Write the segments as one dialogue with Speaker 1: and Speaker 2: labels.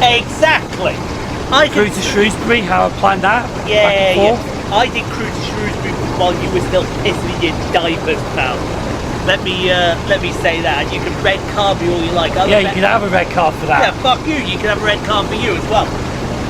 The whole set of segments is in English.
Speaker 1: Exactly.
Speaker 2: Cruise to Shrewsbury, how I planned that.
Speaker 1: Yeah. I did cruise to Shrewsbury while you were still pissing in your diapers, pal. Let me say that. You can red card me all you like.
Speaker 2: Yeah, you can have a red card for that.
Speaker 1: Yeah, fuck you. You can have a red card for you as well.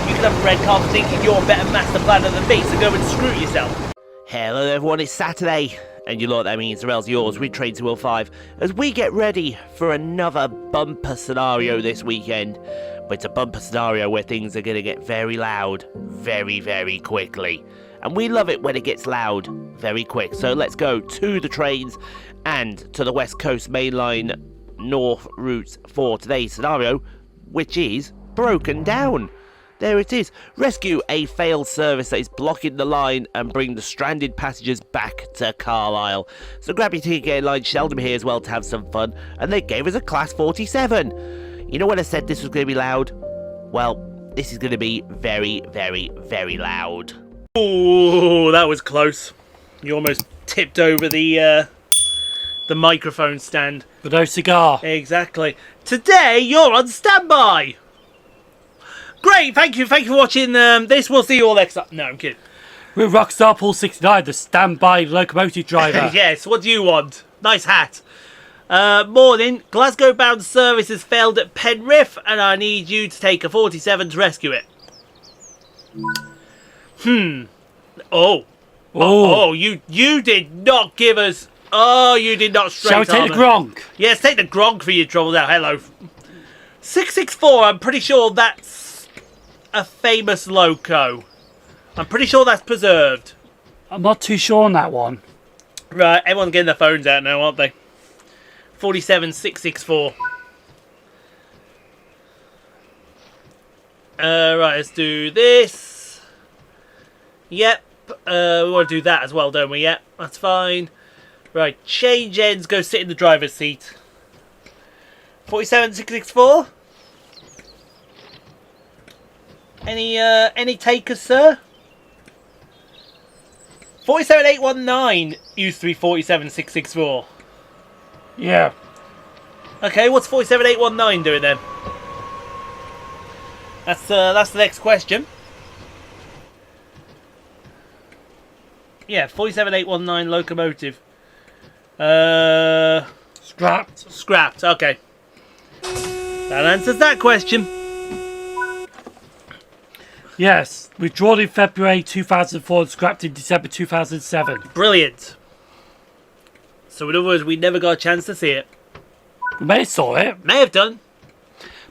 Speaker 1: You can have a red card for thinking you're a better master planner than me, so go and screw yourself. Hello everyone, it's Saturday, and you know what that means, the rail's yours with Train to Wheel 5, as we get ready for another bumper scenario this weekend. But it's a bumper scenario where things are going to get very loud, very, very quickly. And we love it when it gets loud, very quick. So let's go to the trains and to the West Coast Mainline North routes for today's scenario, which is broken down. There it is. Rescue a failed service that is blocking the line and bring the stranded passengers back to Carlisle. So grab your ticket, get in line. Sheldon here as well to have some fun. And they gave us a Class 47. You know when I said this was going to be loud? Well, this is going to be very, very, very loud. Oh, that was close. You almost tipped over the microphone stand.
Speaker 2: But no cigar.
Speaker 1: Exactly. Today, you're on standby. Great, thank you for watching this. We'll see you all next time. No, I'm kidding.
Speaker 2: We're Rockstar Paul 69, the standby locomotive driver.
Speaker 1: Yes, what do you want? Nice hat. Morning. Glasgow bound service has failed at Penrith, and I need you to take a 47 to rescue it. Oh, you did not give us. Oh, you did not straight.
Speaker 2: Shall we take the Gronk?
Speaker 1: Yes, take the Gronk for your troubles out. Hello. 664. I'm pretty sure that's a famous loco. I'm pretty sure that's preserved.
Speaker 2: I'm not too sure on that one.
Speaker 1: Right, everyone's getting their phones out now, aren't they? 47664. Right, let's do this. Yep. We want to do that as well, don't we? Yep, that's fine. Right, change ends, go sit in the driver's seat. 47664. Any takers, sir? 47819 used to be 47664.
Speaker 2: Yeah.
Speaker 1: Okay, what's 47819 doing then? That's the next question. Yeah, 47819 locomotive.
Speaker 2: Scrapped.
Speaker 1: Scrapped, okay. That answers that question.
Speaker 2: Yes, withdrawn in February 2004 and scrapped in December 2007.
Speaker 1: Brilliant. So in other words, we never got a chance to see it.
Speaker 2: We may have saw it.
Speaker 1: May have done.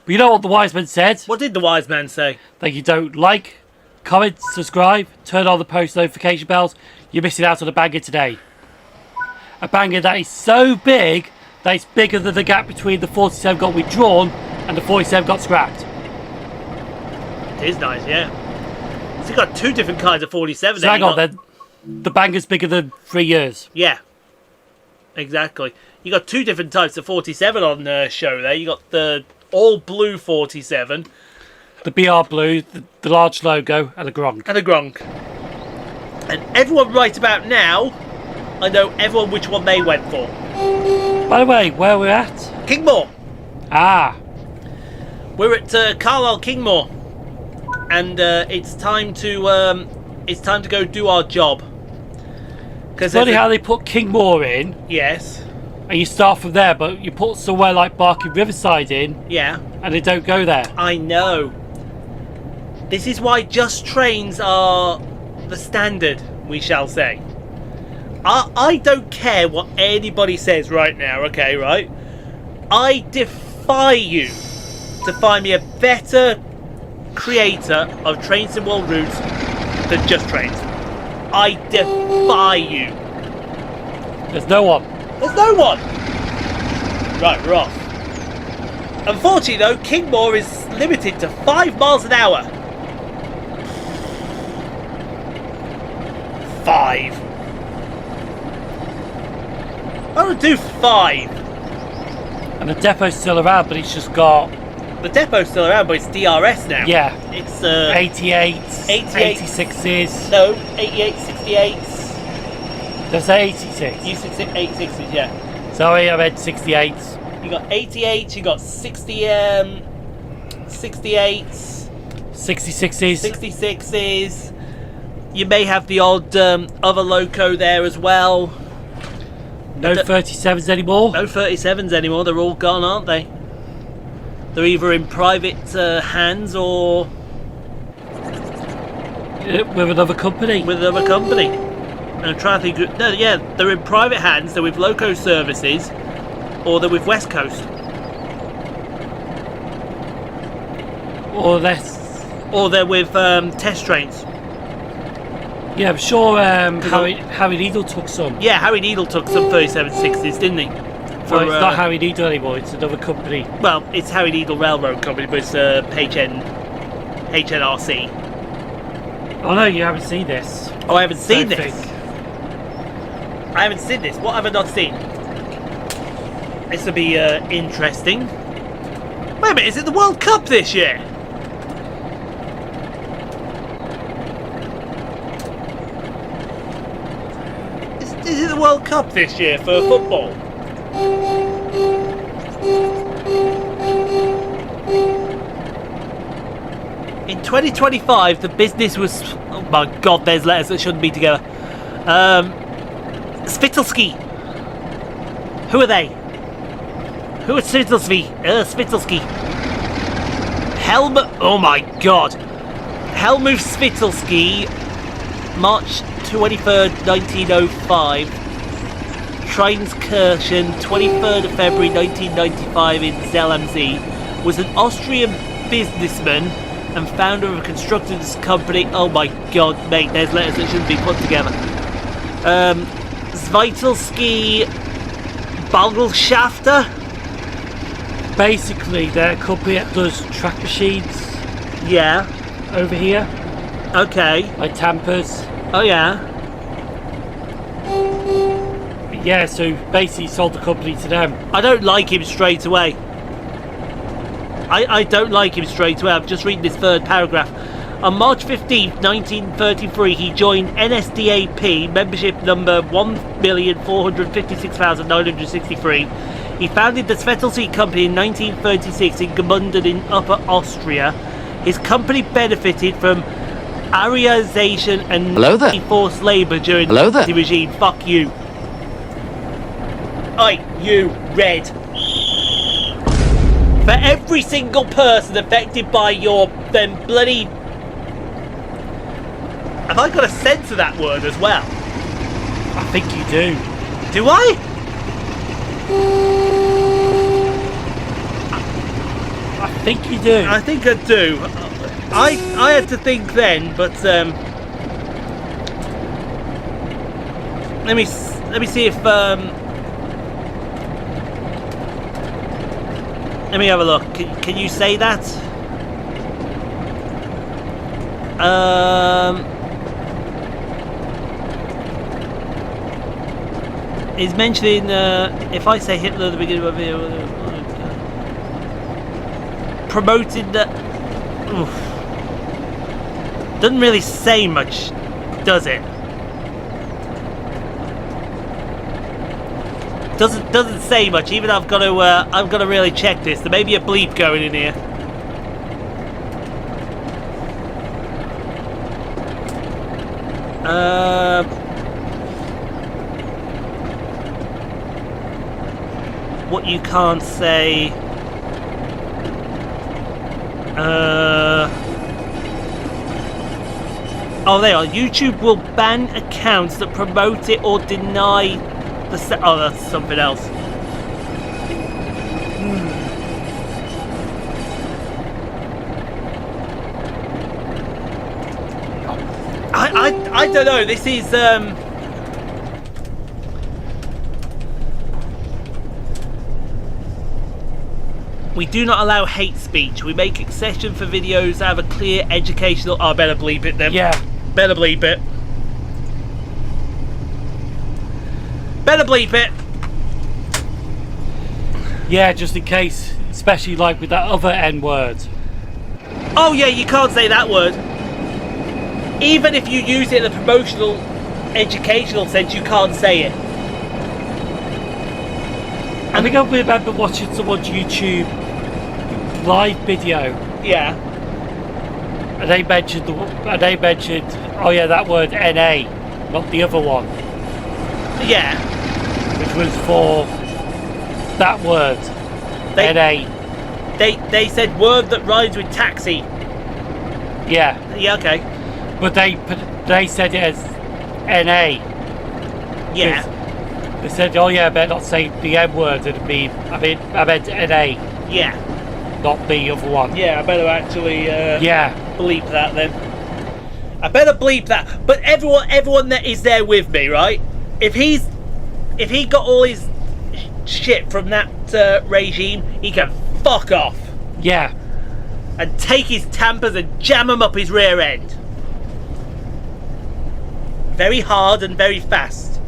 Speaker 2: But you know what the wise man said?
Speaker 1: What did the wise man say?
Speaker 2: That you don't like, comment, subscribe, turn on the post notification bells. You're missing out on a banger today. A banger that is so big that it's bigger than the gap between the 47 got withdrawn and the 47 got scrapped.
Speaker 1: It is nice, yeah. So you've got two different kinds of 47.
Speaker 2: So hang on then. The banger's bigger than 3 years.
Speaker 1: Yeah. Exactly. You got two different types of 47 on the show there. You got the all blue 47.
Speaker 2: The BR blue, the large logo, and the Gronk.
Speaker 1: And the Gronk. And everyone right about now, I know everyone which one they went for.
Speaker 2: By the way, where we're at?
Speaker 1: Kingmore.
Speaker 2: Ah.
Speaker 1: We're at Carlisle Kingmore. And it's time to go do our job.
Speaker 2: It's funny how they put Kingmore in.
Speaker 1: Yes.
Speaker 2: And you start from there, but you put somewhere like Barking Riverside in.
Speaker 1: Yeah.
Speaker 2: And they don't go there.
Speaker 1: I know. This is why just trains are the standard, we shall say. I don't care what anybody says right now, okay, right? I defy you to find me a better creator of trains and world routes than just trains. I defy you.
Speaker 2: There's no one.
Speaker 1: There's no one. Right, we're off. Unfortunately though, Kingmore is limited to 5 miles an hour. 5. I want to do 5.
Speaker 2: And the depot's still around, but it's just got...
Speaker 1: The depot's still around, but it's DRS now.
Speaker 2: Yeah.
Speaker 1: It's
Speaker 2: 88,
Speaker 1: 88
Speaker 2: 86s.
Speaker 1: No, 88, 68s.
Speaker 2: Did I say 86?
Speaker 1: You said 860s, yeah.
Speaker 2: Sorry, I meant 68s.
Speaker 1: You got 88, you got 67s, 68s,
Speaker 2: 66s.
Speaker 1: 66s. You may have the odd other loco there as well.
Speaker 2: No 37s anymore.
Speaker 1: No 37s anymore. They're all gone, aren't they? They're either in private hands or
Speaker 2: with another company.
Speaker 1: with another company. And I'm trying to think. No, yeah, they're in private hands. They're with Loco Services, or they're with West Coast,
Speaker 2: Or less.
Speaker 1: or they're with test trains.
Speaker 2: Yeah, I'm sure Harry Needle took some.
Speaker 1: Yeah, Harry Needle took some 3760s, didn't he?
Speaker 2: Well, it's not Harry Needle anymore, it's another company.
Speaker 1: Well, it's Harry Needle Railroad Company, but it's HNRC.
Speaker 2: Oh no, you haven't seen this.
Speaker 1: Oh, I haven't seen
Speaker 2: Don't
Speaker 1: this.
Speaker 2: think.
Speaker 1: I haven't seen this. What have I not seen? This will be interesting. Wait a minute, is it the World Cup this year? Is it the World Cup this year for football? In 2025, the business was... Oh my god, there's letters that shouldn't be together. Svittelski. Who are they? Who is Svittelski? Helmut... Oh my god. Helmut Svittelski, March 23rd, 1905. Treinskirchen, 23rd of February 1995 in Zell am See, was an Austrian businessman and founder of a constructors company. Oh my god, mate, there's letters that shouldn't be put together. Svitelski Bagelschafter.
Speaker 2: Basically, they're a company that does track machines
Speaker 1: Yeah.
Speaker 2: over here,
Speaker 1: Okay.
Speaker 2: like tampers.
Speaker 1: Oh yeah.
Speaker 2: Yeah, so basically sold the company to them.
Speaker 1: I don't like him straight away. I don't like him straight away. I'm just reading this third paragraph. On March 15th, 1933, he joined NSDAP, membership number 1,456,963. He founded the Svitelski Company in 1936 in Gmunden in Upper Austria. His company benefited from Aryaization and forced labour during the Nazi regime. Fuck you. Oi, you, Red. For every single person affected by your them bloody... Have I got to censor that word as well?
Speaker 2: I think you do.
Speaker 1: Do I?
Speaker 2: I think you do.
Speaker 1: I think I do. I had to think then, but let me see if let me have a look. Can you say that? He's mentioning if I say Hitler at the beginning of the video, promoted that. Doesn't really say much, does it? Doesn't say much. Even I've got to really check this. There may be a bleep going in here. What you can't say. Oh, they are. YouTube will ban accounts that promote it or deny the oh, that's something else. I don't know. This is we do not allow hate speech. We make exception for videos that have a clear educational... Oh, I better bleep it then.
Speaker 2: Yeah.
Speaker 1: Better bleep it. Better bleep it.
Speaker 2: Yeah, just in case. Especially like with that other N word.
Speaker 1: Oh yeah, you can't say that word. Even if you use it in a promotional, educational sense, you can't say it.
Speaker 2: I think I remember watching someone's YouTube live video
Speaker 1: Yeah.
Speaker 2: And they mentioned, oh yeah, that word NA, not the other one,
Speaker 1: Yeah.
Speaker 2: which was for that word, NA.
Speaker 1: They said word that rhymes with taxi.
Speaker 2: Yeah.
Speaker 1: Yeah, okay.
Speaker 2: But they said it as NA.
Speaker 1: Yeah.
Speaker 2: They said, oh yeah, I better not say the M word, I meant NA,
Speaker 1: Yeah.
Speaker 2: not the other one.
Speaker 1: Yeah, I better actually
Speaker 2: Yeah.
Speaker 1: bleep that then. I better bleep that. But everyone that is there with me, right? If he got all his shit from that regime, he can fuck off.
Speaker 2: Yeah.
Speaker 1: And take his tampers and jam them up his rear end. Very hard and very fast.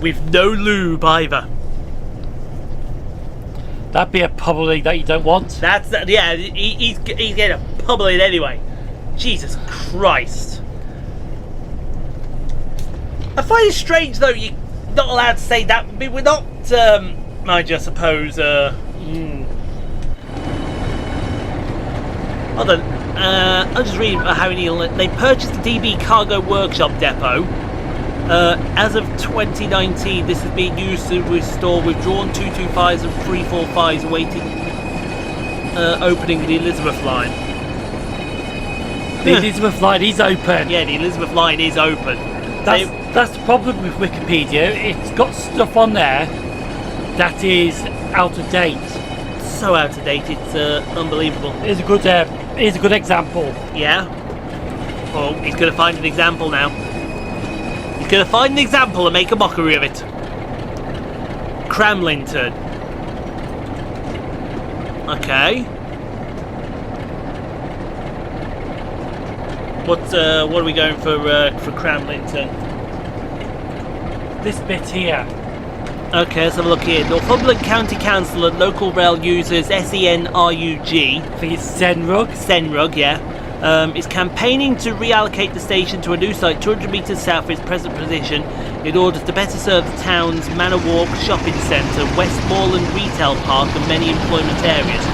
Speaker 1: With no lube either.
Speaker 2: That'd be a public that you don't want.
Speaker 1: Yeah, he's getting a public anyway. Jesus Christ. I find it strange though you're not allowed to say that. I mean, we're not, mind you, I suppose, Hold on. I'm just reading about how they purchased the DB Cargo Workshop Depot. As of 2019, this is being used to restore withdrawn 225s and 345s awaiting opening the Elizabeth line.
Speaker 2: The Elizabeth line is open.
Speaker 1: Yeah, the Elizabeth line is open.
Speaker 2: That's the problem with Wikipedia. It's got stuff on there that is out of date.
Speaker 1: So out of date, it's unbelievable.
Speaker 2: Here's a good example.
Speaker 1: Yeah. Well, he's going to find an example now. He's going to find an example and make a mockery of it. Cramlington. Okay. What are we going for Cramlington?
Speaker 2: This bit here.
Speaker 1: Okay, let's have a look here. Northumberland County Council and local rail users SENRUG.
Speaker 2: I think it's Senrug.
Speaker 1: Senrug, yeah. Is campaigning to reallocate the station to a new site 200 metres south of its present position in order to better serve the town's Manor Walk Shopping Centre, Westmoreland Retail Park and many employment areas.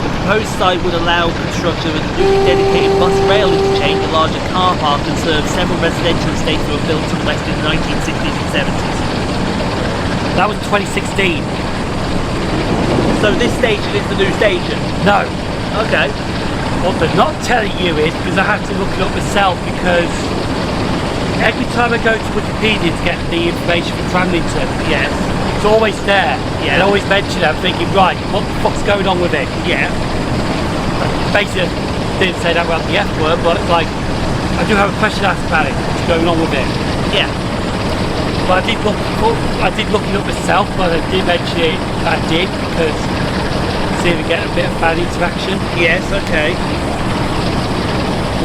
Speaker 1: The proposed site would allow construction of a newly dedicated bus rail interchange, a larger car park and serve several residential estates that were built in West in the 1960s and 70s.
Speaker 2: That was 2016.
Speaker 1: So this station is the new station?
Speaker 2: No.
Speaker 1: Okay.
Speaker 2: What they're not telling you is, because I had to look it up myself, because every time I go to Wikipedia to get the information for Cramlington,
Speaker 1: Yes.
Speaker 2: it's always there.
Speaker 1: Yeah.
Speaker 2: And I always mention it. I'm thinking, right, what the fuck's going on with it?
Speaker 1: Yeah.
Speaker 2: Basically, I didn't say that about the F word, but it's like, I do have a question asked about it. What's going on with it?
Speaker 1: Yeah.
Speaker 2: But I did look it up myself, but I did mention it. I did because see if we get a bit of fan interaction.
Speaker 1: Yes, okay.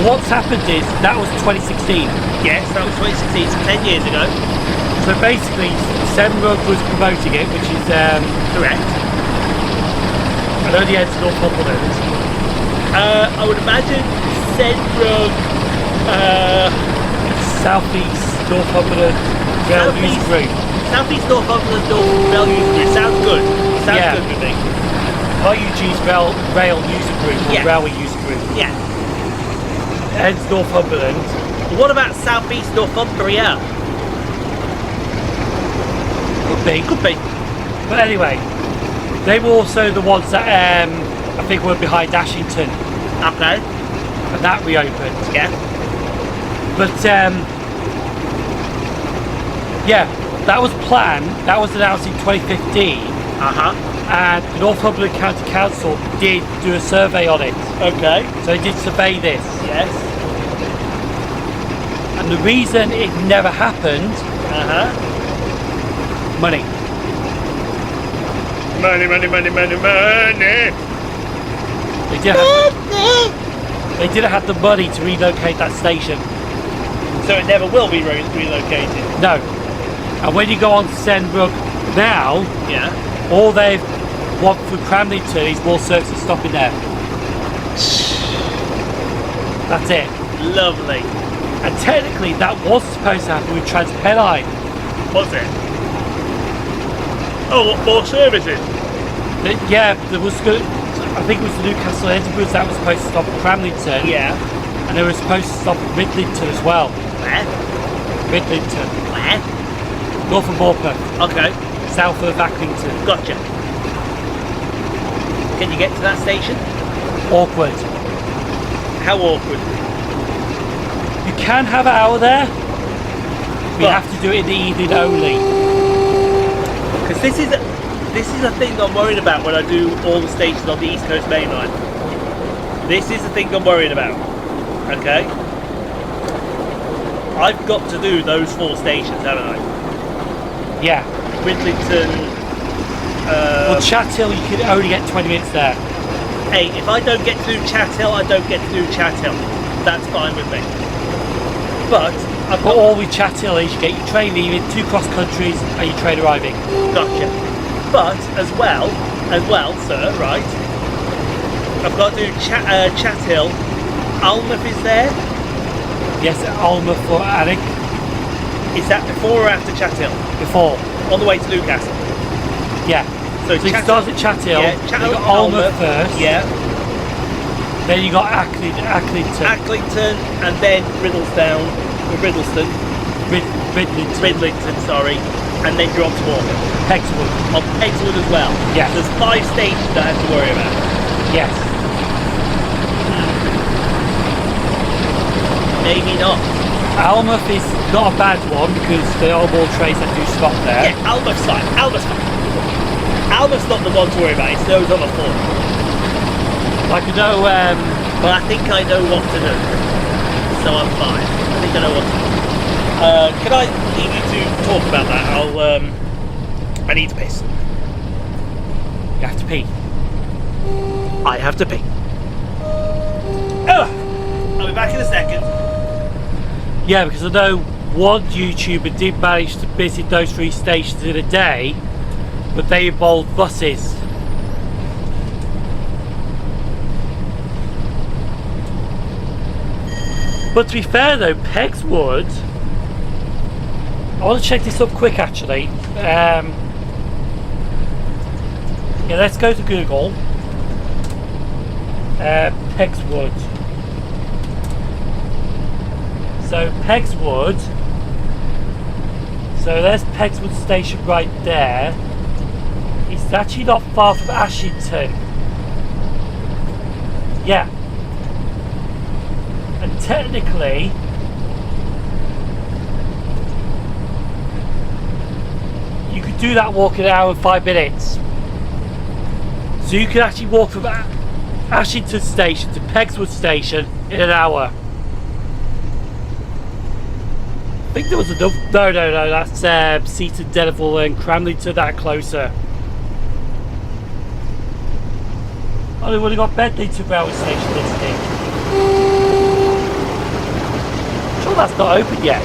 Speaker 2: What's happened is that was 2016.
Speaker 1: Yes, that was 2016, so 10 years ago.
Speaker 2: So basically, Senrug was promoting it, which is
Speaker 1: Correct.
Speaker 2: I know the end's Northumberland.
Speaker 1: I would imagine Senrug,
Speaker 2: Southeast Northumberland Rail User Group.
Speaker 1: Southeast Northumberland Rail User Group. Sounds good. Sounds good with me.
Speaker 2: RUG's Rail User Group, or
Speaker 1: Yeah.
Speaker 2: Railway User Group.
Speaker 1: Yeah.
Speaker 2: Ends Northumberland.
Speaker 1: What about Southeast Northumbria? Could be.
Speaker 2: But anyway, they were also the ones that I think were behind Ashington,
Speaker 1: Okay.
Speaker 2: and that reopened.
Speaker 1: Yeah.
Speaker 2: But yeah, that was planned. That was announced in 2015, and the Northumberland County Council did do a survey on it.
Speaker 1: Okay.
Speaker 2: So they did survey this,
Speaker 1: Yes.
Speaker 2: and the reason it never happened, money.
Speaker 1: Money.
Speaker 2: They didn't have the money to relocate that station.
Speaker 1: So it never will be relocated.
Speaker 2: No. And when you go on Senrug now,
Speaker 1: Yeah.
Speaker 2: all they want for Cramlington is more services stopping there. That's it.
Speaker 1: Lovely.
Speaker 2: And technically that was supposed to happen with Trans-Pennine.
Speaker 1: Was it? Oh, what more services?
Speaker 2: Yeah, there was good. I think it was the Newcastle Edinburgh that was supposed to stop at Cramlington.
Speaker 1: Yeah.
Speaker 2: And they were supposed to stop at Midlington as well.
Speaker 1: Where?
Speaker 2: Midlington.
Speaker 1: Where?
Speaker 2: North of Morpeth.
Speaker 1: Okay.
Speaker 2: South of Accrington.
Speaker 1: Gotcha. Can you get to that station?
Speaker 2: Awkward.
Speaker 1: How awkward?
Speaker 2: You can have an hour there. We
Speaker 1: But-
Speaker 2: have to do it in the evening only.
Speaker 1: Because this is a thing I'm worried about when I do all the stations on the East Coast Main Line. This is the thing I'm worried about. Okay? I've got to do those 4 stations, haven't I?
Speaker 2: Yeah.
Speaker 1: Ridlington.
Speaker 2: Well, Chat Hill, you can only get 20 minutes there.
Speaker 1: Hey, if I don't get to do Chat Hill, I don't get to do Chat Hill. That's fine with me. But I've
Speaker 2: But
Speaker 1: got.
Speaker 2: all with Chat Hill is you get your train leaving, 2 cross countries, and your train arriving.
Speaker 1: Gotcha. But as well, sir, right? I've got to do Chat Hill. Alnmouth is there.
Speaker 2: Yes, at Alma for Alec.
Speaker 1: Is that before or after Chat Hill?
Speaker 2: Before.
Speaker 1: On the way to Newcastle.
Speaker 2: Yeah.
Speaker 1: So
Speaker 2: So you
Speaker 1: Chat-
Speaker 2: start at Chat Hill,
Speaker 1: Yeah,
Speaker 2: then
Speaker 1: Chat
Speaker 2: you
Speaker 1: Hill,
Speaker 2: got Alma
Speaker 1: Alnmouth,
Speaker 2: first,
Speaker 1: Yeah.
Speaker 2: then you got Accrington,
Speaker 1: Acklington and then Riddlesdown, or Riddleston,
Speaker 2: Ridlington,
Speaker 1: Ridlington, sorry, and then you're on to Morgan.
Speaker 2: Hexwood.
Speaker 1: On Exwood as well.
Speaker 2: Yes.
Speaker 1: There's 5 stations I have to worry about.
Speaker 2: Yes.
Speaker 1: Maybe not.
Speaker 2: Alnmouth is not a bad one because there are more trains that do stop there.
Speaker 1: Yeah, Alnmouth's fine. Alnmouth's fine. Alnmouth's not the one to worry about. It's those other 4.
Speaker 2: Like I know,
Speaker 1: But I think I know what to do. So I'm fine. I think I know what to do. Can I leave you to talk about that? I need to piss.
Speaker 2: you have to pee.
Speaker 1: I have to pee. Ugh. I'll be back in a second.
Speaker 2: Yeah, because I know one YouTuber did manage to visit those 3 stations in a day, but they involved buses. But to be fair though, Pegswood, I want to check this up quick actually. Yeah, let's go to Google. Pegswood. So Pegswood. So there's Pegswood Station right there. It's actually not far from Ashington. Yeah. And technically, you could do that walk in an hour and 5 minutes. So you could actually walk from Ashington Station to Pegswood Station in an hour. I think there was a no, that's Seaton, Deneville and Cramlington that are closer. Oh, they've only got Bedlington railway station listed. Sure that's not open yet.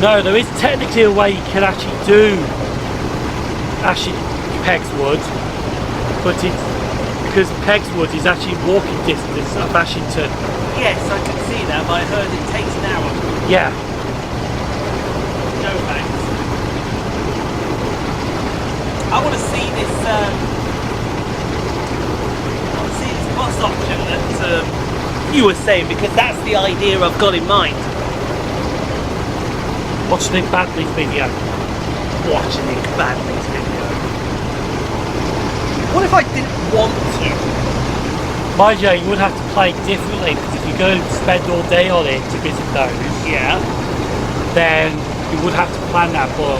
Speaker 2: No, there is technically a way you can actually do Pegswood, but it's because Pegswood is actually walking distance of Ashington.
Speaker 1: Yes, I can see that, but I heard it takes an hour.
Speaker 2: Yeah.
Speaker 1: No thanks. I want to see this. I want to see this bus option that you were saying, because that's the idea I've got in mind.
Speaker 2: Watch Nick Badley's video.
Speaker 1: Watching Nick Badley's video. What if I didn't want to?
Speaker 2: Mind you, you would have to play differently because if you're going to spend all day on it to visit those,
Speaker 1: Yeah.
Speaker 2: then you would have to plan that. But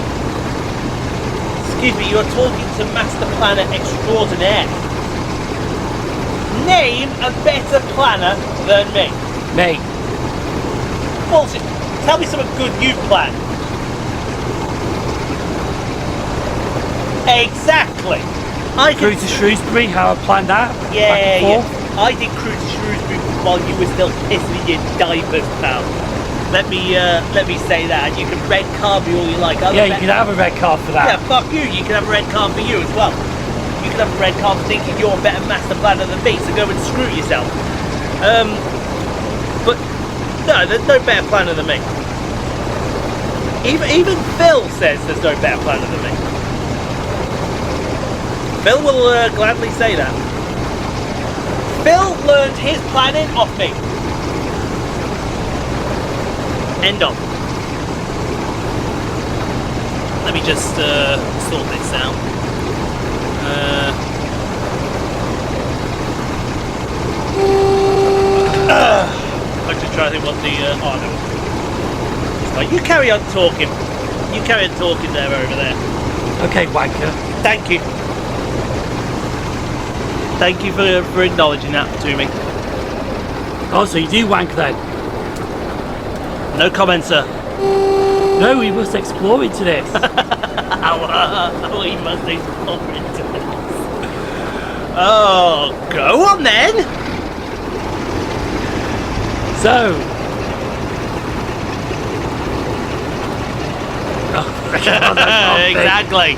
Speaker 1: Excuse me, you're talking to Master Planner Extraordinaire. Name a better planner than me.
Speaker 2: mate,
Speaker 1: Bullshit. Tell me something good you've planned. Exactly. I
Speaker 2: through
Speaker 1: can.
Speaker 2: to Shrewsbury, how I planned that.
Speaker 1: Yeah,
Speaker 2: back and
Speaker 1: yeah.
Speaker 2: forth.
Speaker 1: I did cruise to Shrewsbury while you were still pissing in your diapers, pal. Let me say that, and you can red card me all you like.
Speaker 2: Yeah, you can have a red card for
Speaker 1: Yeah,
Speaker 2: that.
Speaker 1: fuck you. You can have a red card for you as well. You can have a red card for thinking you're a better master planner than me, so go and screw yourself. But no, there's no better planner than me. Even Phil says there's no better planner than me. Phil will gladly say that. Phil learned his planning off me. End of. Let me just sort this out. I'm just trying to think what the... oh no. Right, you carry on talking. You carry on talking there over there.
Speaker 2: Okay, wanker.
Speaker 1: Thank you. Thank you for acknowledging that to me.
Speaker 2: Oh, so you do wank then?
Speaker 1: No comment, sir.
Speaker 2: No, we must explore into this.
Speaker 1: We must explore into this. Oh, go on then.
Speaker 2: So...
Speaker 1: Exactly.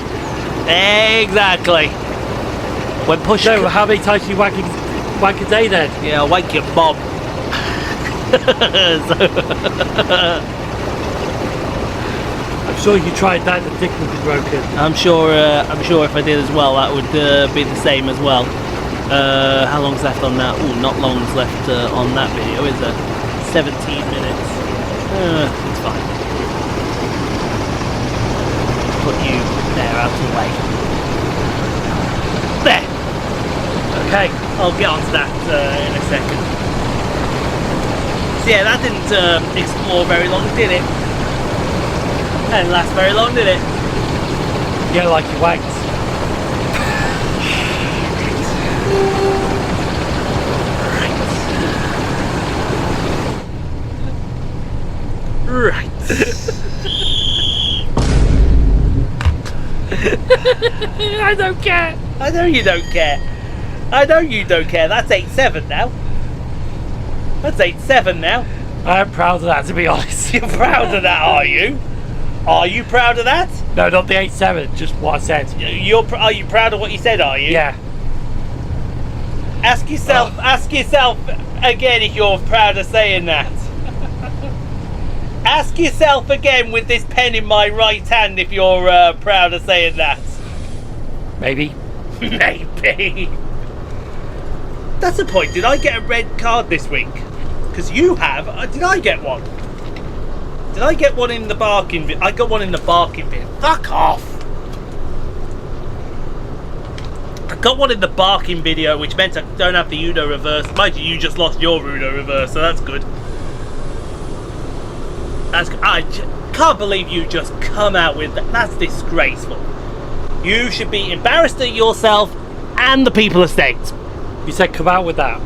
Speaker 1: When push...
Speaker 2: So, how many times do you wank a day then?
Speaker 1: Yeah, I'll wank your mom.
Speaker 2: I'm sure you tried that, the dick would be broken.
Speaker 1: I'm sure if I did as well, that would be the same as well. How long's left on that? Oh, not long's left on that video, is there? 17 minutes. It's fine. Put you there out of the way. There. Okay, I'll get onto that in a second. So yeah, that didn't explore very long, did it? Didn't last very long, did it?
Speaker 2: Yeah, like you wanked.
Speaker 1: Right.
Speaker 2: I don't care.
Speaker 1: I know you don't care. I know you don't care. That's 8-7 now. That's 8-7 now.
Speaker 2: I'm proud of that, to be honest.
Speaker 1: You're proud of that, are you? Are you proud of that?
Speaker 2: No, not the 8-7, just what I said.
Speaker 1: Are you proud of what you said, are you?
Speaker 2: Yeah.
Speaker 1: Ask yourself again if you're proud of saying that. Ask yourself again with this pen in my right hand if you're proud of saying that.
Speaker 2: Maybe.
Speaker 1: Maybe. That's the point. Did I get a red card this week? Because you have. Did I get one? Did I get one in the barking bin? I got one in the barking bin. Fuck off. I got one in the barking video, which meant I don't have the Uno reverse. Mind you, you just lost your Uno reverse, so that's good. I can't believe you just come out with that. That's disgraceful. You should be embarrassed at yourself and the people of state.
Speaker 2: You said come out with that.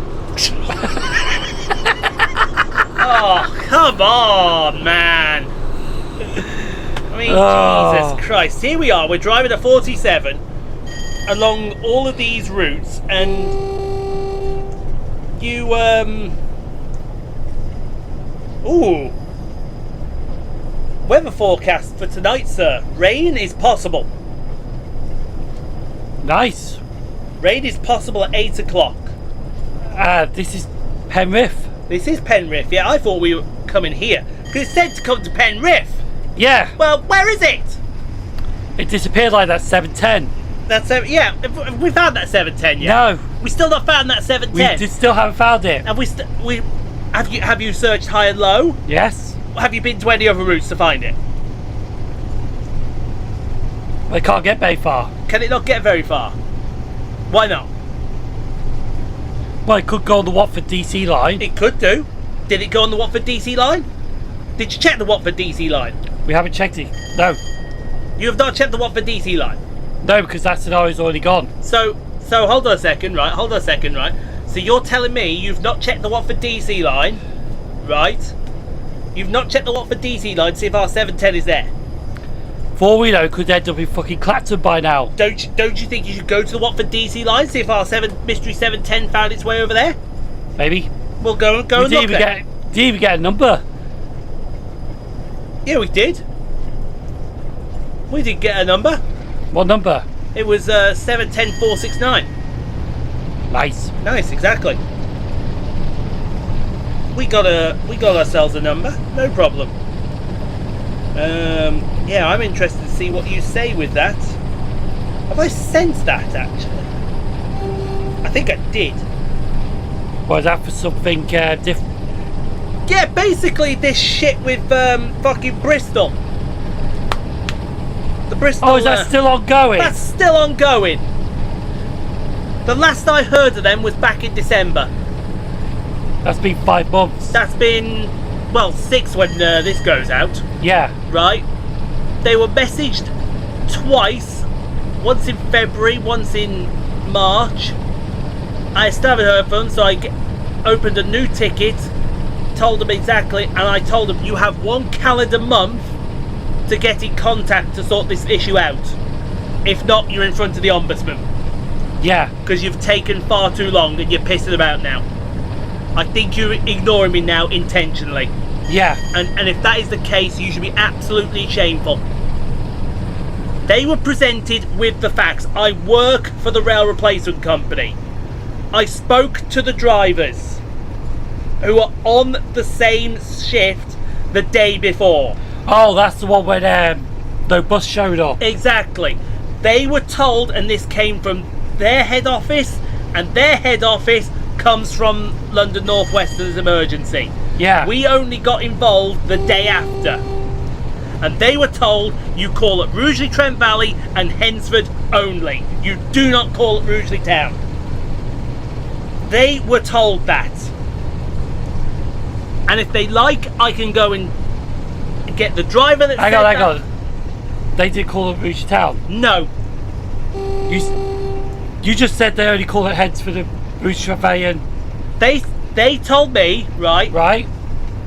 Speaker 1: Oh, come on, man. I mean, Jesus Christ. Here we are. We're driving a 47 along all of these routes, and you, ooh. Weather forecast for tonight, sir. Rain is possible.
Speaker 2: Nice.
Speaker 1: Rain is possible at 8 o'clock.
Speaker 2: This is Penrith.
Speaker 1: This is Penrith. Yeah, I thought we were coming here. Because it said to come to Penrith.
Speaker 2: Yeah.
Speaker 1: Well, where is it?
Speaker 2: It disappeared like that 710.
Speaker 1: That's yeah. Have we found that 710 yet?
Speaker 2: No.
Speaker 1: We still not found that 710.
Speaker 2: We still haven't found it.
Speaker 1: Have have you searched high and low?
Speaker 2: Yes.
Speaker 1: Have you been to any other routes to find it?
Speaker 2: They can't get very far.
Speaker 1: Can it not get very far? Why not?
Speaker 2: Well, it could go on the Watford DC line.
Speaker 1: It could do. Did it go on the Watford DC line? Did you check the Watford DC line?
Speaker 2: We haven't checked it. No.
Speaker 1: You have not checked the Watford DC line?
Speaker 2: No, because that scenario's already gone.
Speaker 1: So hold on a second, right? So you're telling me you've not checked the Watford DC line, right? You've not checked the Watford DC line to see if our 710 is there.
Speaker 2: For all we know, could end up in fucking Clapton by now.
Speaker 1: Don't you think you should go to the Watford DC line, see if our mystery 710 found its way over there?
Speaker 2: Maybe.
Speaker 1: We'll go and look there.
Speaker 2: Did you even get a number?
Speaker 1: Yeah, we did. We did get a number.
Speaker 2: What number?
Speaker 1: It was 710469.
Speaker 2: Nice.
Speaker 1: Nice, exactly. We got ourselves a number, no problem. Yeah, I'm interested to see what you say with that. Have I sensed that, actually? I think I did.
Speaker 2: Was that for something different?
Speaker 1: Yeah, basically this shit with fucking Bristol. The Bristol...
Speaker 2: Oh, is that still ongoing?
Speaker 1: That's still ongoing. The last I heard of them was back in December.
Speaker 2: That's been 5 months.
Speaker 1: That's been, well, 6 when this goes out.
Speaker 2: Yeah.
Speaker 1: Right? They were messaged twice. Once in February, once in March. I still haven't heard from them, so I opened a new ticket, told them exactly, and I told them, you have 1 calendar month to get in contact to sort this issue out. If not, you're in front of the Ombudsman.
Speaker 2: Yeah.
Speaker 1: Because you've taken far too long and you're pissing about now. I think you're ignoring me now intentionally.
Speaker 2: Yeah.
Speaker 1: And if that is the case, you should be absolutely shameful. They were presented with the facts. I work for the rail replacement company. I spoke to the drivers who were on the same shift the day before.
Speaker 2: Oh, that's the one when the bus showed up.
Speaker 1: Exactly. They were told, and this came from their head office, and their head office comes from London North Western's emergency.
Speaker 2: Yeah.
Speaker 1: We only got involved the day after. And they were told, you call it Rugeley Trent Valley and Hensford only. You do not call it Rugeley Town. They were told that. And if they like, I can go and get the driver that
Speaker 2: Hang on. They did call it Rugeley Town?
Speaker 1: No.
Speaker 2: You just said they only call it Hensford and Rugeley Trent Valley and...
Speaker 1: They told me, right,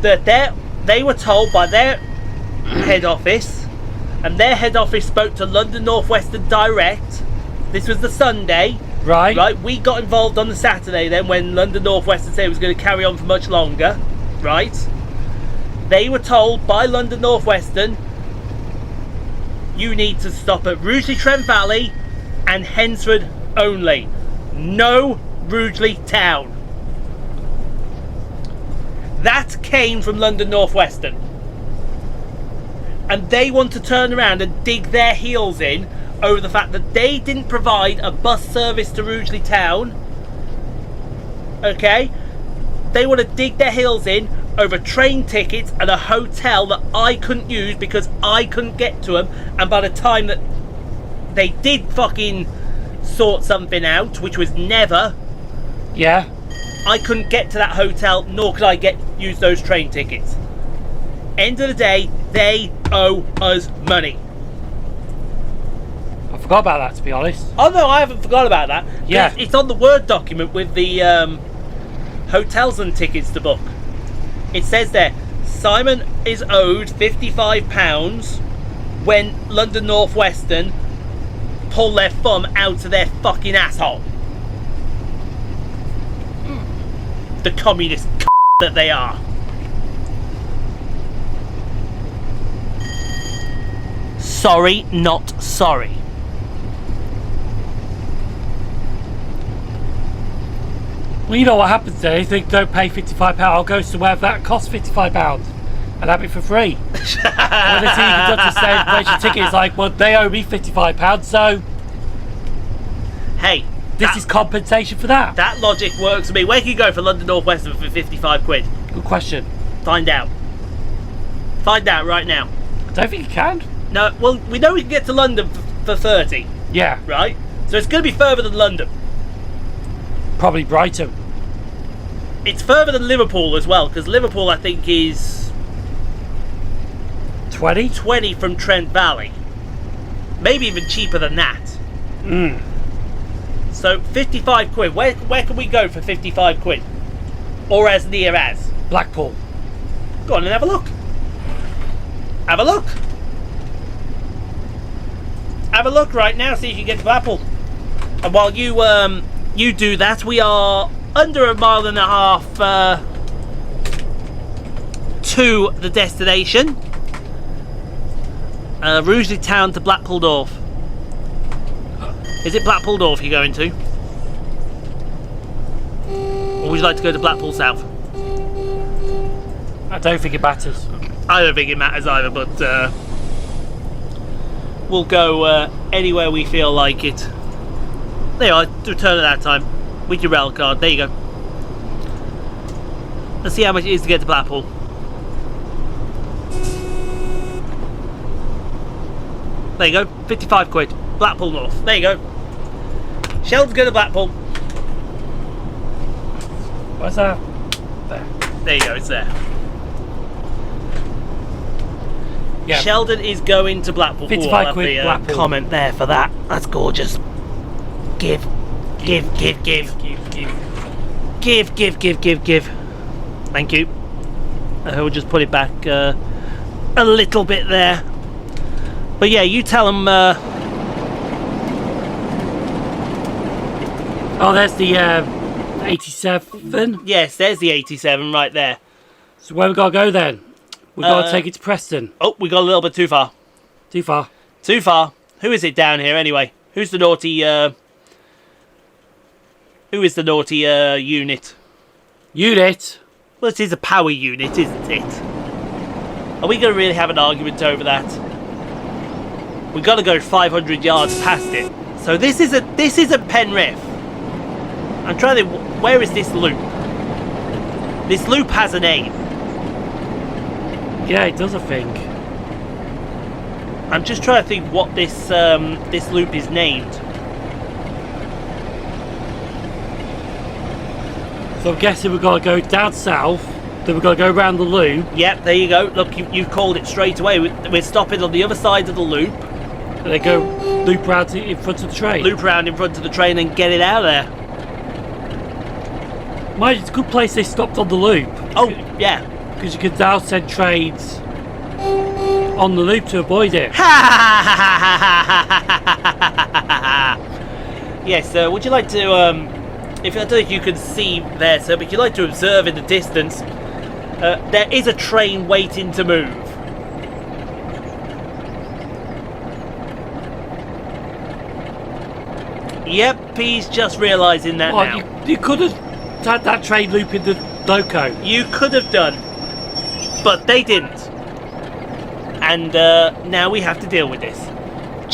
Speaker 1: that they were told by their head office, and their head office spoke to London North Western direct. This was the Sunday. Right, we got involved on the Saturday then when London North Western said it was going to carry on for much longer. Right. They were told by London North Western, you need to stop at Rugeley Trent Valley and Hensford only. No Rugeley Town. That came from London North Western. And they want to turn around and dig their heels in over the fact that they didn't provide a bus service to Rugeley Town. Okay? They want to dig their heels in over train tickets and a hotel that I couldn't use because I couldn't get to them. And by the time that they did fucking sort something out, which was never,
Speaker 2: yeah,
Speaker 1: I couldn't get to that hotel, nor could I use those train tickets. End of the day, they owe us money.
Speaker 2: I forgot about that, to be honest.
Speaker 1: Oh no, I haven't forgot about that.
Speaker 2: Yeah.
Speaker 1: It's on the Word document with the hotels and tickets to book. It says there, Simon is owed £55 when London North Western pull their thumb out of their fucking asshole. The communist that they are. Sorry, not sorry.
Speaker 2: Well, you know what happens then. If they don't pay £55, I'll go somewhere that costs £55 and have it for free. When they see you can just say place your ticket, it's like, well, they owe me £55, so
Speaker 1: hey,
Speaker 2: this is compensation for that.
Speaker 1: That logic works for me. Where can you go for London North Western for 55 quid?
Speaker 2: Good question.
Speaker 1: Find out. Find out right now.
Speaker 2: I don't think you can.
Speaker 1: No, well, we know we can get to London for 30.
Speaker 2: Yeah.
Speaker 1: Right? So it's going to be further than London.
Speaker 2: Probably Brighton.
Speaker 1: It's further than Liverpool as well, because Liverpool, I think, is
Speaker 2: 20
Speaker 1: from Trent Valley. Maybe even cheaper than that. So 55 quid. Where can we go for 55 quid? Or as near as?
Speaker 2: Blackpool.
Speaker 1: Go on and have a look. Have a look. Have a look right now, see if you can get to Blackpool. And while you do that, we are under a mile and a half to the destination. Rugeley Town to Blackpool North. Is it Blackpool North you're going to? Or would you like to go to Blackpool South?
Speaker 2: I don't think it matters.
Speaker 1: I don't think it matters either, but we'll go anywhere we feel like it. There you are, return at that time with your rail card. There you go. Let's see how much it is to get to Blackpool. There you go, 55 quid. Blackpool North. There you go. Sheldon's going to Blackpool.
Speaker 2: What's that?
Speaker 1: There you go, it's there.
Speaker 2: Yeah.
Speaker 1: Sheldon is going to Blackpool.
Speaker 2: 55 quid, Blackpool.
Speaker 1: Comment there for that. That's gorgeous. Give. Thank you. We'll just put it back a little bit there. But yeah, you tell them.
Speaker 2: Oh, there's the 87.
Speaker 1: Yes, there's the 87 right there.
Speaker 2: So where we gotta go then? We gotta take it to Preston.
Speaker 1: Oh, we got a little bit too far.
Speaker 2: Too far.
Speaker 1: Too far. Who is it down here anyway? Who's the naughty? Who is the naughty unit?
Speaker 2: Unit?
Speaker 1: Well, it is a power unit, isn't it? Are we going to really have an argument over that? We've got to go 500 yards past it. So this isn't Penrith. I'm trying to think, where is this loop? This loop has a name.
Speaker 2: Yeah, it does, I think.
Speaker 1: I'm just trying to think what this this loop is named.
Speaker 2: So I'm guessing we've got to go down south, then we've got to go around the loop.
Speaker 1: Yep, there you go. Look, you've called it straight away. We're stopping on the other side of the loop.
Speaker 2: And then go loop around in front of the train.
Speaker 1: Loop around in front of the train and get it out of there.
Speaker 2: Mind, it's a good place they stopped on the loop.
Speaker 1: Oh, yeah.
Speaker 2: Because you can now send trains on the loop to avoid it.
Speaker 1: Yes, would you like to, if I don't know if you can see there, sir, but you'd like to observe in the distance, there is a train waiting to move. Yep, he's just realising that now.
Speaker 2: You could have had that train loop in the loco.
Speaker 1: You could have done, but they didn't. And now we have to deal with this.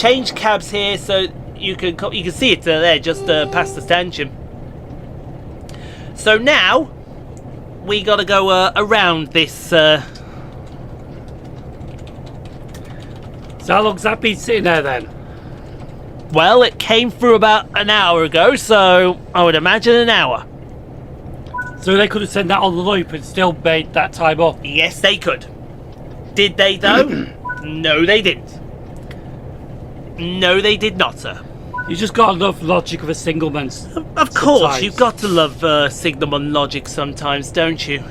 Speaker 1: Change cabs here, so you can see it there, just past the stanchion. So now we got to go around this. So
Speaker 2: how long's that been sitting there then?
Speaker 1: Well, it came through about an hour ago, so I would imagine an hour.
Speaker 2: So they could have sent that on the loop and still made that time up.
Speaker 1: Yes, they could. Did they though? No, they didn't. No, they did not, sir.
Speaker 2: You just got enough logic of a single man.
Speaker 1: Of course, you've got to love Signalman logic sometimes, don't you?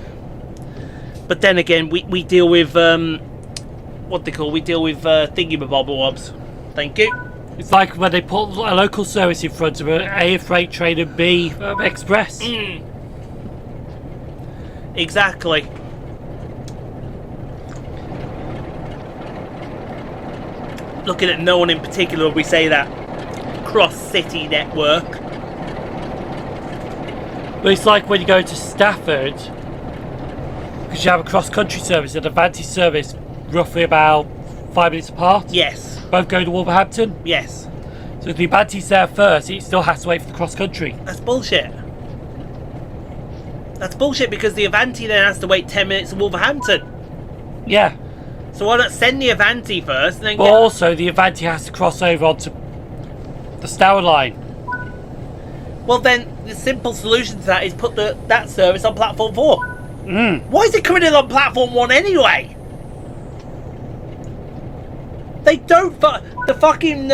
Speaker 1: But then again, we deal with what they call, we deal with thingy-bobobs. Thank you.
Speaker 2: It's like when they put a local service in front of an A freight train and B express.
Speaker 1: Exactly. Looking at no one in particular, we say that cross-city network.
Speaker 2: But it's like when you go to Stafford, because you have a cross-country service and a Banter service roughly about 5 minutes apart.
Speaker 1: Yes.
Speaker 2: Both go to Wolverhampton.
Speaker 1: Yes.
Speaker 2: So if the Banter's there first, it still has to wait for the cross-country.
Speaker 1: That's bullshit. That's bullshit because the Avanti then has to wait 10 minutes in Wolverhampton.
Speaker 2: Yeah.
Speaker 1: So why not send the Avanti first and then
Speaker 2: But also the Avanti has to cross over onto the Stour line.
Speaker 1: Well then, the simple solution to that is put that service on platform 4. Why is it coming in on platform 1 anyway? They don't the fucking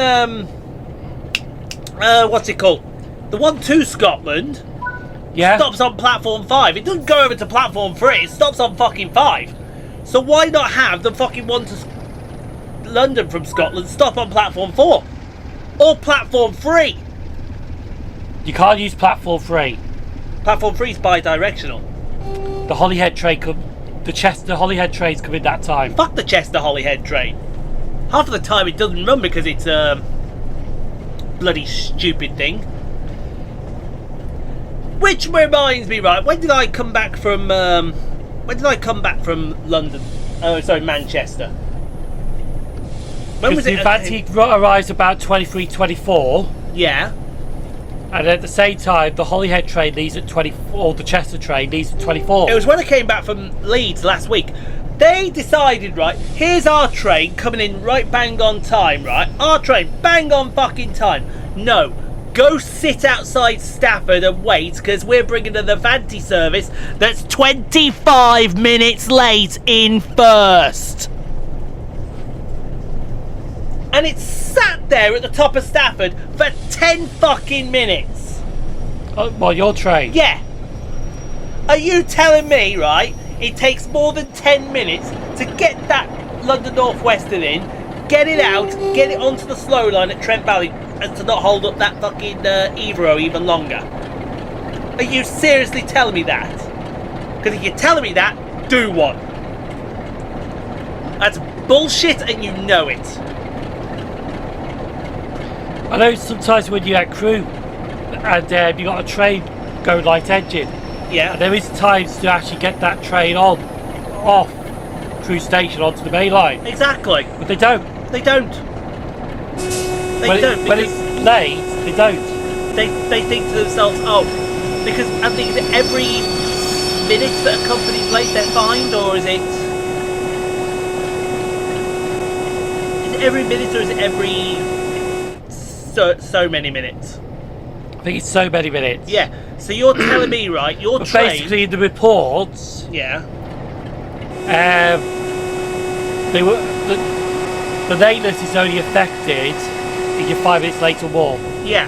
Speaker 1: what's it called? The one to Scotland stops on platform 5. It doesn't go over to platform 3, it stops on fucking 5. So why not have the fucking one to London from Scotland stop on platform 4? Or platform 3?
Speaker 2: You can't use platform 3.
Speaker 1: Platform 3 is bi-directional.
Speaker 2: The Holyhead train the Chester Holyhead trains come in that time.
Speaker 1: Fuck the Chester Holyhead train. Half of the time it doesn't run because it's a bloody stupid thing. Which reminds me, right? When did I come back from London? Manchester. When was
Speaker 2: The
Speaker 1: it?
Speaker 2: Banter arrives about 23:24,
Speaker 1: Yeah.
Speaker 2: and at the same time, the Holyhead train leaves at 24. The Chester train leaves at 24.
Speaker 1: It was when I came back from Leeds last week. They decided, right, here's our train coming in right bang on time, right? Our train, bang on fucking time. No, go sit outside Stafford and wait, because we're bringing an Avanti service that's 25 minutes late in first. And it's sat there at the top of Stafford for 10 fucking minutes.
Speaker 2: Oh, well, your train.
Speaker 1: Yeah. Are you telling me, right, it takes more than 10 minutes to get that London North Western in, get it out, get it onto the slow line at Trent Valley, and to not hold up that fucking Evero even longer? Are you seriously telling me that? Because if you're telling me that, do one. That's bullshit and you know it.
Speaker 2: I know sometimes when you're at crew and you got a train going light engine,
Speaker 1: Yeah.
Speaker 2: and there is times to actually get that train off crew station onto the main line,
Speaker 1: Exactly.
Speaker 2: but they don't.
Speaker 1: They don't.
Speaker 2: When it's late, they don't.
Speaker 1: They think to themselves, oh, because I think is it every minute that a company's late they're fined, or is it every minute, or is it every so many minutes?
Speaker 2: I think it's so many minutes.
Speaker 1: Yeah. So you're telling me, right? Your
Speaker 2: But
Speaker 1: train.
Speaker 2: basically, in the reports,
Speaker 1: Yeah.
Speaker 2: they were the lateness is only affected if you're 5 minutes late or more.
Speaker 1: Yeah.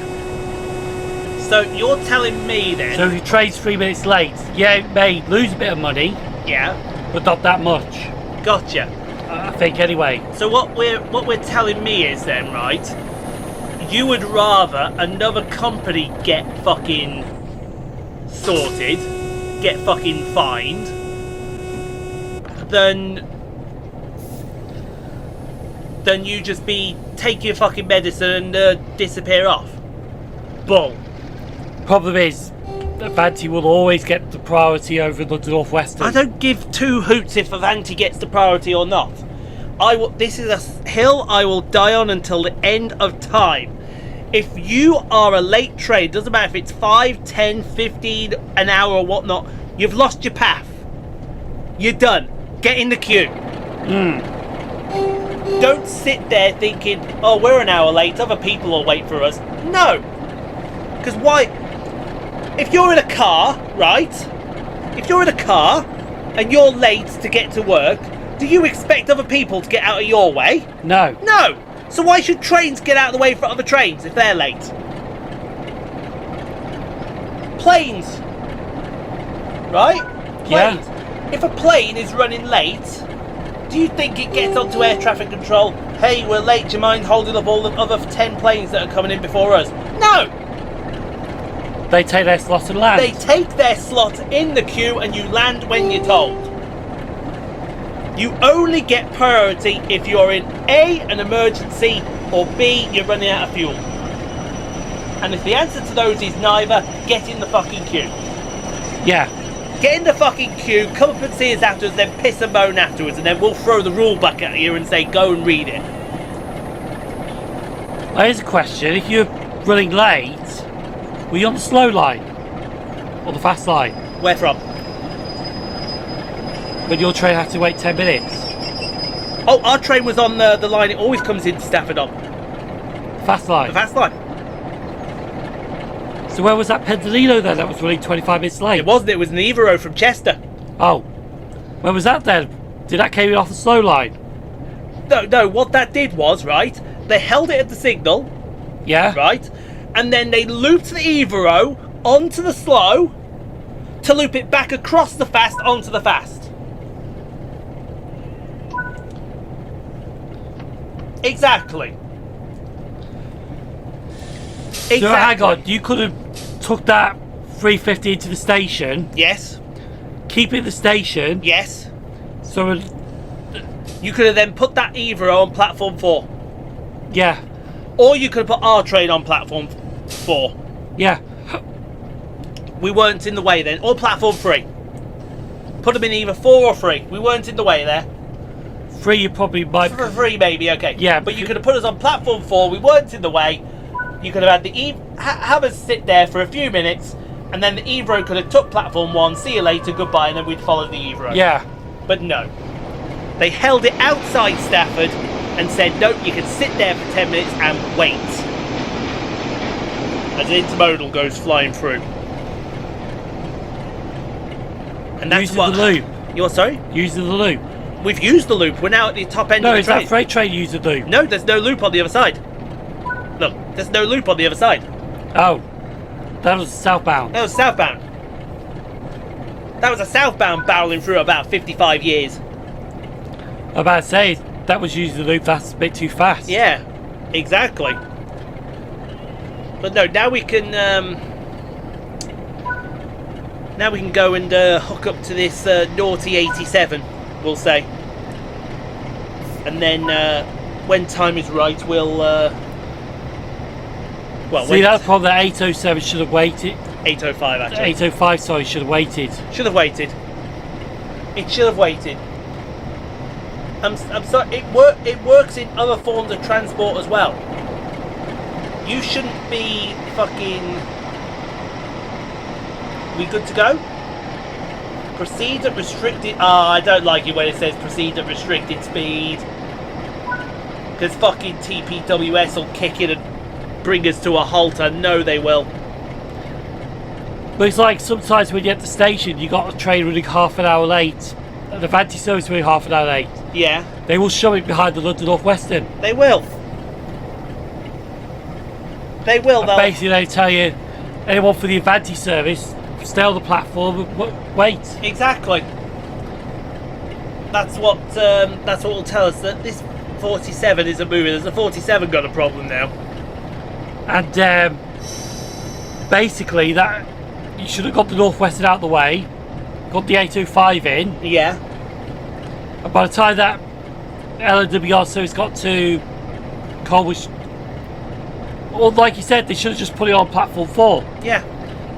Speaker 1: So you're telling me then.
Speaker 2: So if your train's 3 minutes late, yeah, it may lose a bit of money,
Speaker 1: Yeah.
Speaker 2: but not that much.
Speaker 1: Gotcha.
Speaker 2: I think anyway.
Speaker 1: So what we're telling me is then, right? You would rather another company get fucking sorted, get fucking fined, than you just take your fucking medicine and disappear off. Bull.
Speaker 2: Problem is, Avanti will always get the priority over the North Western.
Speaker 1: I don't give two hoots if Avanti gets the priority or not. This is a hill I will die on until the end of time. If you are a late train, doesn't matter if it's 5, 10, 15, an hour or whatnot, you've lost your path. You're done. Get in the queue. Don't sit there thinking, oh, we're an hour late, other people will wait for us. No. Because why? If you're in a car, right? If you're in a car and you're late to get to work, do you expect other people to get out of your way?
Speaker 2: No.
Speaker 1: No. So why should trains get out of the way for other trains if they're late? Planes. Right?
Speaker 2: Yeah.
Speaker 1: Planes. If a plane is running late, do you think it gets onto air traffic control? Hey, we're late, do you mind holding up all the other 10 planes that are coming in before us? No!
Speaker 2: They take their slot and land.
Speaker 1: They take their slot in the queue and you land when you're told. You only get priority if you're in A, an emergency, or B, you're running out of fuel. And if the answer to those is neither, get in the fucking queue.
Speaker 2: Yeah.
Speaker 1: Get in the fucking queue, come up and see us afterwards, then piss and moan afterwards, and then we'll throw the rule back at you and say, go and read it.
Speaker 2: Now, here's a question. If you're running late, were you on the slow line? Or the fast line?
Speaker 1: Where from?
Speaker 2: When your train had to wait 10 minutes?
Speaker 1: Oh, our train was on the line it always comes into Stafford on.
Speaker 2: Fast line?
Speaker 1: The fast line.
Speaker 2: So where was that Pendolino then that was running 25 minutes late?
Speaker 1: It wasn't, it was an Evero from Chester.
Speaker 2: Oh. Where was that then? Did that came in off the slow line?
Speaker 1: No, what that did was, right, they held it at the signal,
Speaker 2: Yeah?
Speaker 1: right, and then they looped the Evero onto the slow to loop it back across the fast onto the fast. Exactly.
Speaker 2: So hang on, you could have took that 350 into the station,
Speaker 1: Yes,
Speaker 2: keep it at the station,
Speaker 1: yes.
Speaker 2: so
Speaker 1: You could have then put that Evero on platform 4.
Speaker 2: yeah,
Speaker 1: Or you could have put our train on platform 4.
Speaker 2: yeah.
Speaker 1: We weren't in the way then. Or platform 3. Put them in either 4 or 3. We weren't in the way there.
Speaker 2: free, you probably might.
Speaker 1: For free, maybe, okay.
Speaker 2: Yeah,
Speaker 1: but you could have put us on platform 4. We weren't in the way. You could have had the have us sit there for a few minutes, and then the Evro could have took platform 1. See you later, goodbye, and then we'd follow the Evro.
Speaker 2: Yeah.
Speaker 1: But no, they held it outside Stafford and said, "Nope, you can sit there for 10 minutes and wait." As an intermodal goes flying through, and that's
Speaker 2: using
Speaker 1: what
Speaker 2: the loop.
Speaker 1: You're sorry?
Speaker 2: Using the loop.
Speaker 1: We've used the loop. We're now at the top end
Speaker 2: No,
Speaker 1: of the
Speaker 2: it's
Speaker 1: train.
Speaker 2: that freight train using the loop.
Speaker 1: No, there's no loop on the other side. Look, there's no loop on the other side.
Speaker 2: Oh, that was southbound.
Speaker 1: That was southbound. That was a southbound barreling through about 55 years.
Speaker 2: I'm about to say, that was using the loop, that's a bit too fast.
Speaker 1: Yeah, exactly. But no, now we can go and hook up to this naughty 87, we'll say. And then when time is right, we'll
Speaker 2: see, that's probably the 807 should have waited.
Speaker 1: 805 actually.
Speaker 2: 805, sorry, should have waited.
Speaker 1: Should have waited. It should have waited. I'm sorry. It works in other forms of transport as well. You shouldn't be fucking. We good to go? Proceed at restricted. I don't like it when it says proceed at restricted speed. Because fucking TPWS will kick in and bring us to a halt. I know they will.
Speaker 2: But it's like sometimes when you're at the station, you got a train running half an hour late. The Banter service running half an hour late.
Speaker 1: Yeah.
Speaker 2: They will shove it behind the London North Western.
Speaker 1: They will. They will.
Speaker 2: Basically, they tell you, anyone for the Avanti service, stay on the platform and wait.
Speaker 1: Exactly. That's what will tell us that this 47 isn't moving. There's a 47 got a problem now.
Speaker 2: And basically, that you should have got the North Western out of the way, got the 805 in.
Speaker 1: Yeah.
Speaker 2: And by the time that LWR service got to Colwich, or like you said, they should have just put it on platform 4.
Speaker 1: Yeah.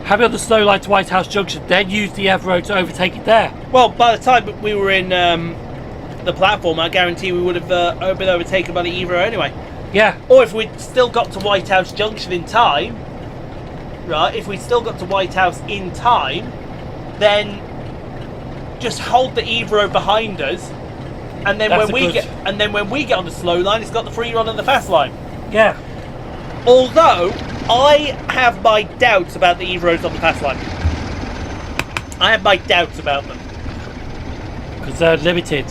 Speaker 2: Have it on the slow line to White House Junction, then use the Evro to overtake it there.
Speaker 1: Well, by the time we were in the platform, I guarantee we would have been overtaken by the Evro anyway.
Speaker 2: Yeah.
Speaker 1: Or if we'd still got to White House Junction in time, right? If we'd still got to White House in time, then just hold the Evro behind us, and then when we get on the slow line, it's got the free run and the fast line.
Speaker 2: Yeah.
Speaker 1: Although I have my doubts about the Evros on the fast line. I have my doubts about them.
Speaker 2: Because they're limited.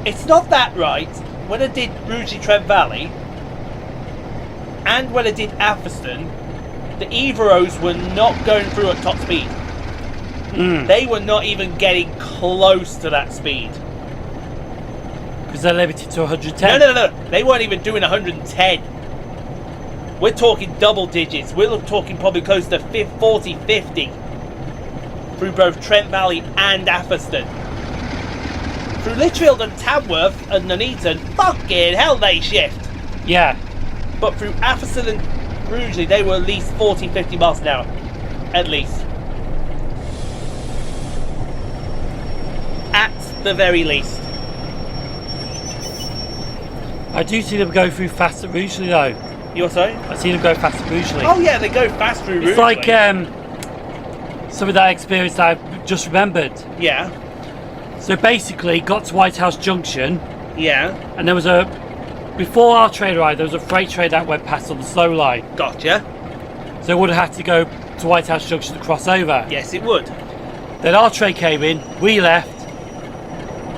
Speaker 1: It's not that right. When I did Rugeley Trent Valley and when I did Atherstone, the Evros were not going through at top speed. They were not even getting close to that speed.
Speaker 2: Because they're limited to 110.
Speaker 1: No. They weren't even doing 110. We're talking double digits. We're talking probably close to 40, 50 through both Trent Valley and Atherstone. Through Lichfield and Tamworth and Nuneaton, fucking hell, they shift.
Speaker 2: Yeah.
Speaker 1: But through Atherstone and Rugeley, they were at least 40, 50 miles an hour. At least. At the very least.
Speaker 2: I do see them go through fast at Rugeley though.
Speaker 1: You're sorry?
Speaker 2: I see them go fast at Rugeley.
Speaker 1: Oh yeah, they go fast through Rugeley.
Speaker 2: It's like something that I experienced that I just remembered.
Speaker 1: Yeah.
Speaker 2: So basically, got to White House Junction.
Speaker 1: Yeah.
Speaker 2: And there was before our train arrived, there was a freight train that went past on the slow line.
Speaker 1: Gotcha.
Speaker 2: So it would have had to go to White House Junction to cross over.
Speaker 1: Yes, it would.
Speaker 2: Then our train came in, we left.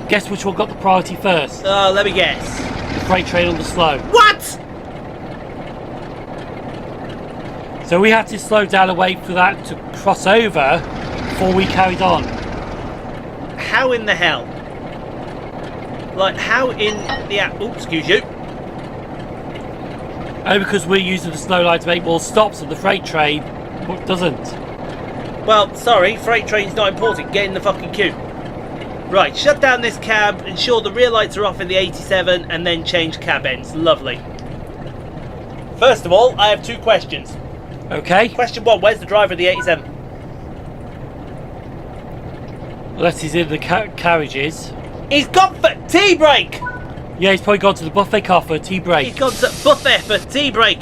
Speaker 2: Guess which one got the priority first?
Speaker 1: Let me guess.
Speaker 2: The freight train on the slow.
Speaker 1: What?
Speaker 2: So we had to slow down and wait for that to cross over before we carried on.
Speaker 1: How in the hell? Like, how in the... Oops, excuse you.
Speaker 2: Only because we're using the slow line to make more stops and the freight train doesn't.
Speaker 1: Well, sorry, freight train's not important. Get in the fucking queue. Right, shut down this cab, ensure the rear lights are off in the 87, and then change cab ends. Lovely. First of all, I have two questions.
Speaker 2: Okay.
Speaker 1: Question one, where's the driver of the 87?
Speaker 2: Unless he's in the carriages.
Speaker 1: He's gone for tea break!
Speaker 2: Yeah, he's probably gone to the buffet car for a tea break.
Speaker 1: He's gone to buffet for tea break!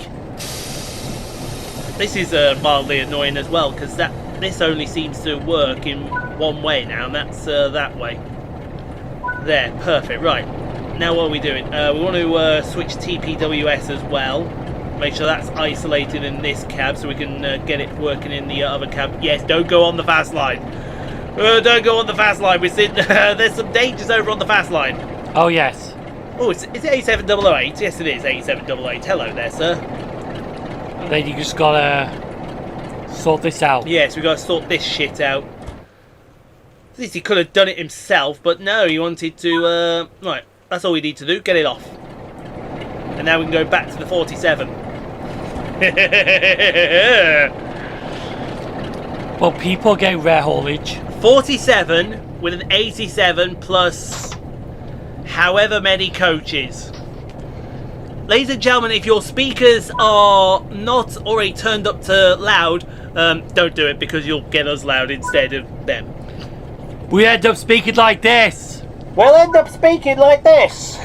Speaker 1: This is mildly annoying as well, because this only seems to work in one way now, and that's that way. There, perfect, right. Now what are we doing? We want to switch TPWS as well. Make sure that's isolated in this cab so we can get it working in the other cab. Yes, don't go on the fast line. Don't go on the fast line. We're seeing, there's some dangers over on the fast line.
Speaker 2: Oh, yes.
Speaker 1: Oh, is it 87008? Yes, it is 87008. Hello there, sir.
Speaker 2: Then you just gotta sort this out.
Speaker 1: Yes, we got to sort this shit out. At least he could have done it himself, but no, he wanted to... Right, that's all we need to do. Get it off. And now we can go back to the 47.
Speaker 2: Well, people get rare haulage.
Speaker 1: 47 with an 87 plus however many coaches. Ladies and gentlemen, if your speakers are not already turned up to loud, don't do it because you'll get us loud instead of them.
Speaker 2: We end up speaking like this.
Speaker 1: We'll end up speaking like this.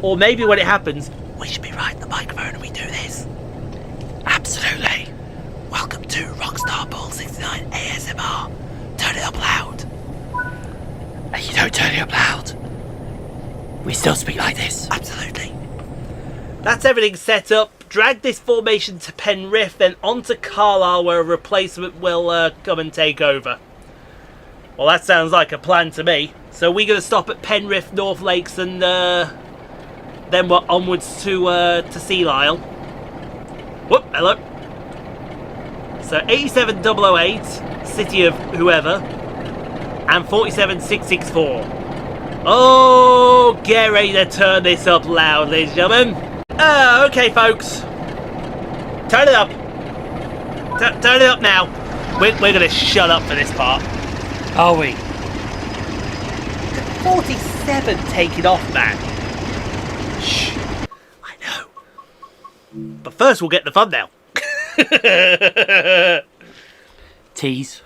Speaker 1: Or maybe when it happens, we should be right in the microphone and we do this.
Speaker 2: Absolutely.
Speaker 1: Welcome to Rockstar Ball 69 ASMR. Turn it up loud.
Speaker 2: And you don't turn it up loud. We still speak like this.
Speaker 1: Absolutely. That's everything set up. Drag this formation to Penrith, then on to Carlisle where a replacement will come and take over. Well, that sounds like a plan to me. So we're going to stop at Penrith, North Lakes, and then we're onwards to Sea Isle. Whoop, hello. So 87008, City of Whoever, and 47664. Oh, get ready to turn this up loud, ladies and gentlemen. Okay, folks. Turn it up. Turn it up now. We're going to shut up for this part.
Speaker 2: Are we?
Speaker 1: 47 take it off, man. Shh. I know. But first we'll get the thumbnail.
Speaker 2: Tease.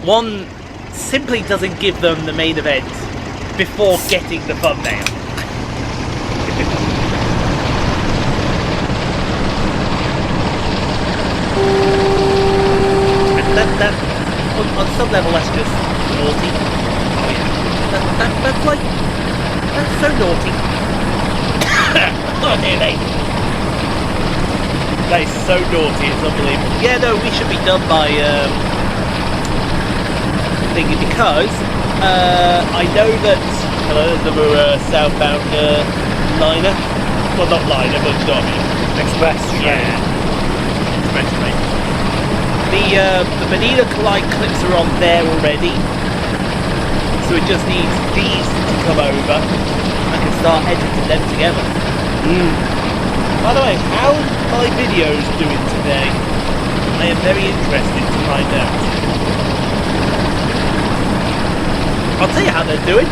Speaker 1: One simply doesn't give them the main event before getting the thumbnail. that on some level that's just naughty. Oh yeah. That's like that's so naughty. Oh dear me. That is so naughty, it's unbelievable. Yeah, no, we should be done by thinking because I know that another southbound liner. Well, not liner, but you know what I mean.
Speaker 2: Express.
Speaker 1: Yeah. Express train. The Bonita Collide clips are on there already, so it just needs these to come over. I can start editing them together. By the way, how are my videos doing today? I am very interested to find out. I'll tell you how they're doing.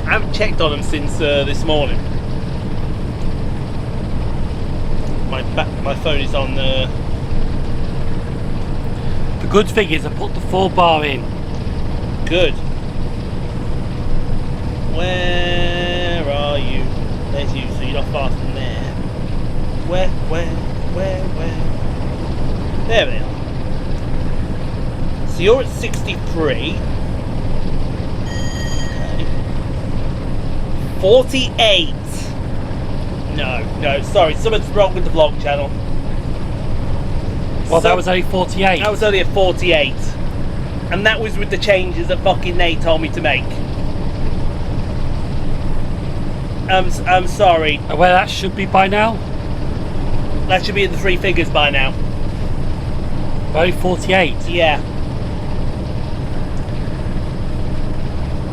Speaker 1: I haven't checked on them since this morning. My phone is on the
Speaker 2: good thing is I put the full bar in.
Speaker 1: Good. Where are you? There's you, so you're not far from there. Where? There they are. So you're at 63. Okay. 48. No, sorry, something's wrong with the vlog channel.
Speaker 2: Well, that was only 48.
Speaker 1: That was only a 48. And that was with the changes that fucking Nate told me to make. I'm sorry.
Speaker 2: Well, that should be by now.
Speaker 1: That should be in the three figures by now.
Speaker 2: Only 48.
Speaker 1: Yeah.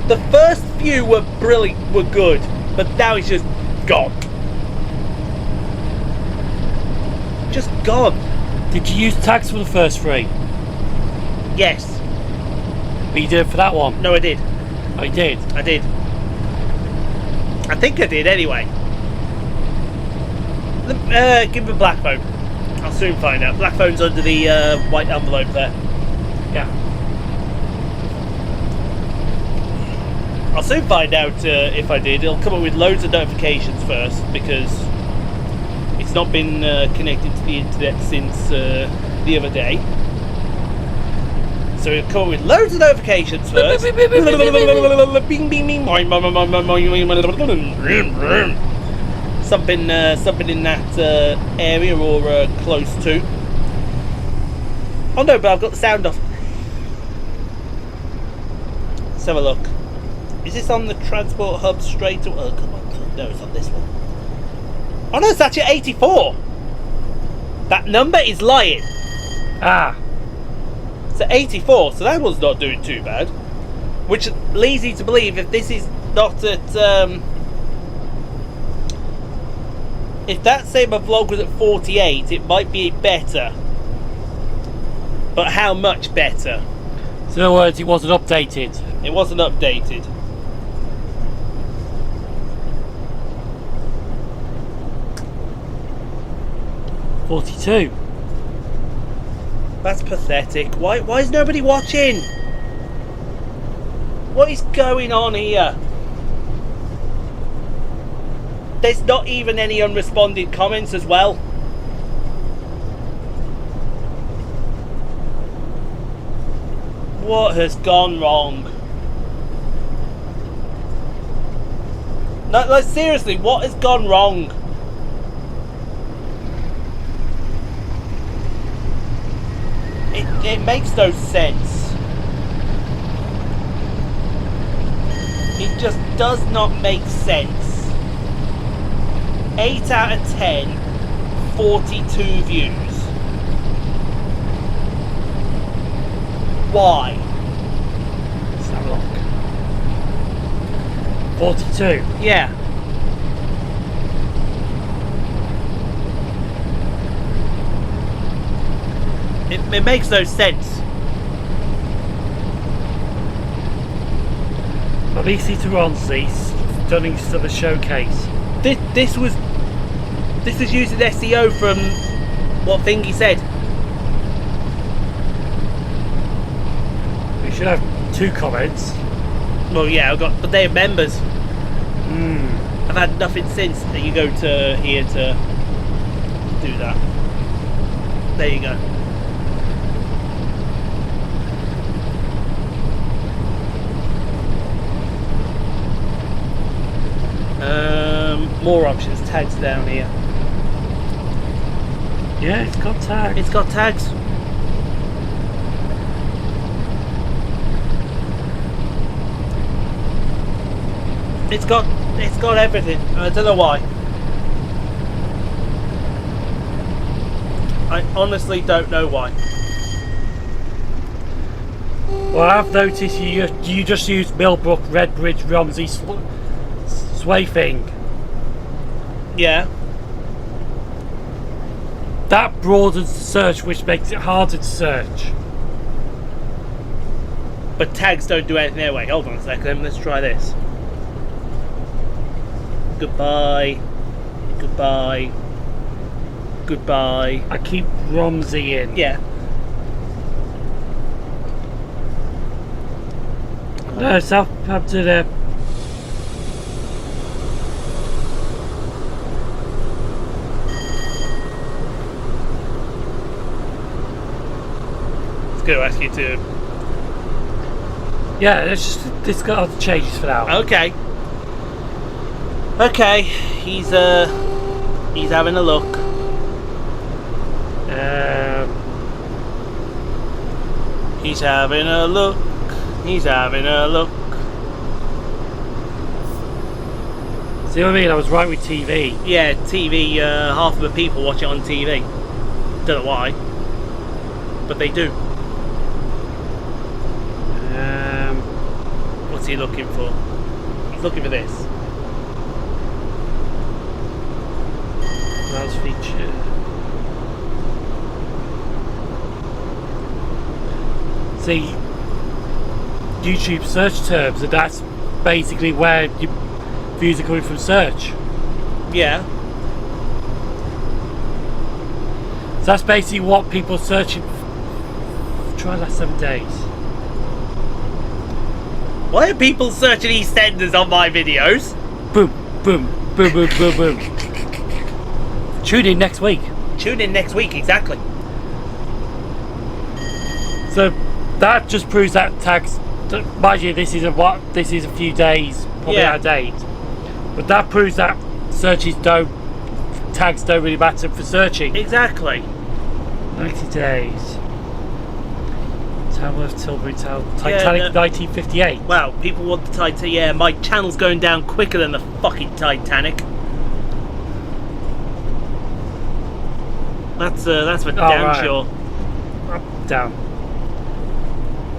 Speaker 1: The first few were brilliant, were good, but now it's just gone. Just gone.
Speaker 2: Did you use tags for the first three?
Speaker 1: Yes.
Speaker 2: But you did it for that one?
Speaker 1: No, I did.
Speaker 2: Oh, you did?
Speaker 1: I did. I think I did anyway. Give him a black phone. I'll soon find out. Black phone's under the white envelope there.
Speaker 2: Yeah.
Speaker 1: I'll soon find out if I did. It'll come up with loads of notifications first because it's not been connected to the internet since the other day. So it'll come up with loads of notifications first. Bing, bing, bing. Something in that area or close to. Oh no, but I've got the sound off. Let's have a look. Is this on the transport hub straight away? Oh, come on. No, it's on this one. Oh no, it's actually 84. That number is lying.
Speaker 2: Ah.
Speaker 1: So 84, so that one's not doing too bad. Which leads you to believe if this is not at... if that same vlog was at 48, it might be better. But how much better?
Speaker 2: So in other words, it wasn't updated.
Speaker 1: It wasn't updated.
Speaker 2: $42.
Speaker 1: That's pathetic. Why is nobody watching? What is going on here? There's not even any unresponded comments as well. What has gone wrong? No, like seriously, what has gone wrong? It makes no sense. It just does not make sense. 8 out of 10, 42 views. Why?
Speaker 2: Let's have a look. 42.
Speaker 1: Yeah. It makes no sense.
Speaker 2: At least it's Ronsley stunning to the showcase.
Speaker 1: This was using SEO from what Thingy said.
Speaker 2: We should have 2 comments.
Speaker 1: Well, yeah, but they're members.
Speaker 2: Hmm.
Speaker 1: I've had nothing since. You go to here to do that. There you go. More options. Tags down here.
Speaker 2: Yeah, it's got tags.
Speaker 1: It's got tags. It's got everything. I don't know why. I honestly don't know why.
Speaker 2: Well, I've noticed you just used Millbrook, Redbridge, Romsey, Swaything.
Speaker 1: Yeah.
Speaker 2: That broadens the search, which makes it harder to search.
Speaker 1: But tags don't do anything anyway. Hold on a second. Let's try this. Goodbye. Goodbye. Goodbye.
Speaker 2: I keep Romsey in.
Speaker 1: Yeah.
Speaker 2: No, Southampton.
Speaker 1: It's going to ask you to.
Speaker 2: Yeah, it's got other changes for now.
Speaker 1: Okay. Okay. He's having a look. He's having a look. He's having a look.
Speaker 2: See what I mean? I was right with TV.
Speaker 1: Yeah, TV. Half of the people watch it on TV. Don't know why, but they do. What's he looking for? He's looking for this.
Speaker 2: Browse feature. See, YouTube search terms, and that's basically where your views are coming from search.
Speaker 1: Yeah.
Speaker 2: So that's basically what people are searching for. Try the last 7 days.
Speaker 1: Why are people searching EastEnders on my videos?
Speaker 2: Boom, boom, boom, boom, boom, boom. Tune in next week.
Speaker 1: Tune in next week, exactly.
Speaker 2: So that just proves that tags. Mind you, this is a few days, probably out of date. But that proves that tags don't really matter for searching.
Speaker 1: Exactly.
Speaker 2: 90 days. Tamworth, Tilbury Town, Titanic, 1958.
Speaker 1: Wow, people want the Titanic. Yeah, my channel's going down quicker than the fucking Titanic. That's for damn sure.
Speaker 2: Up, down.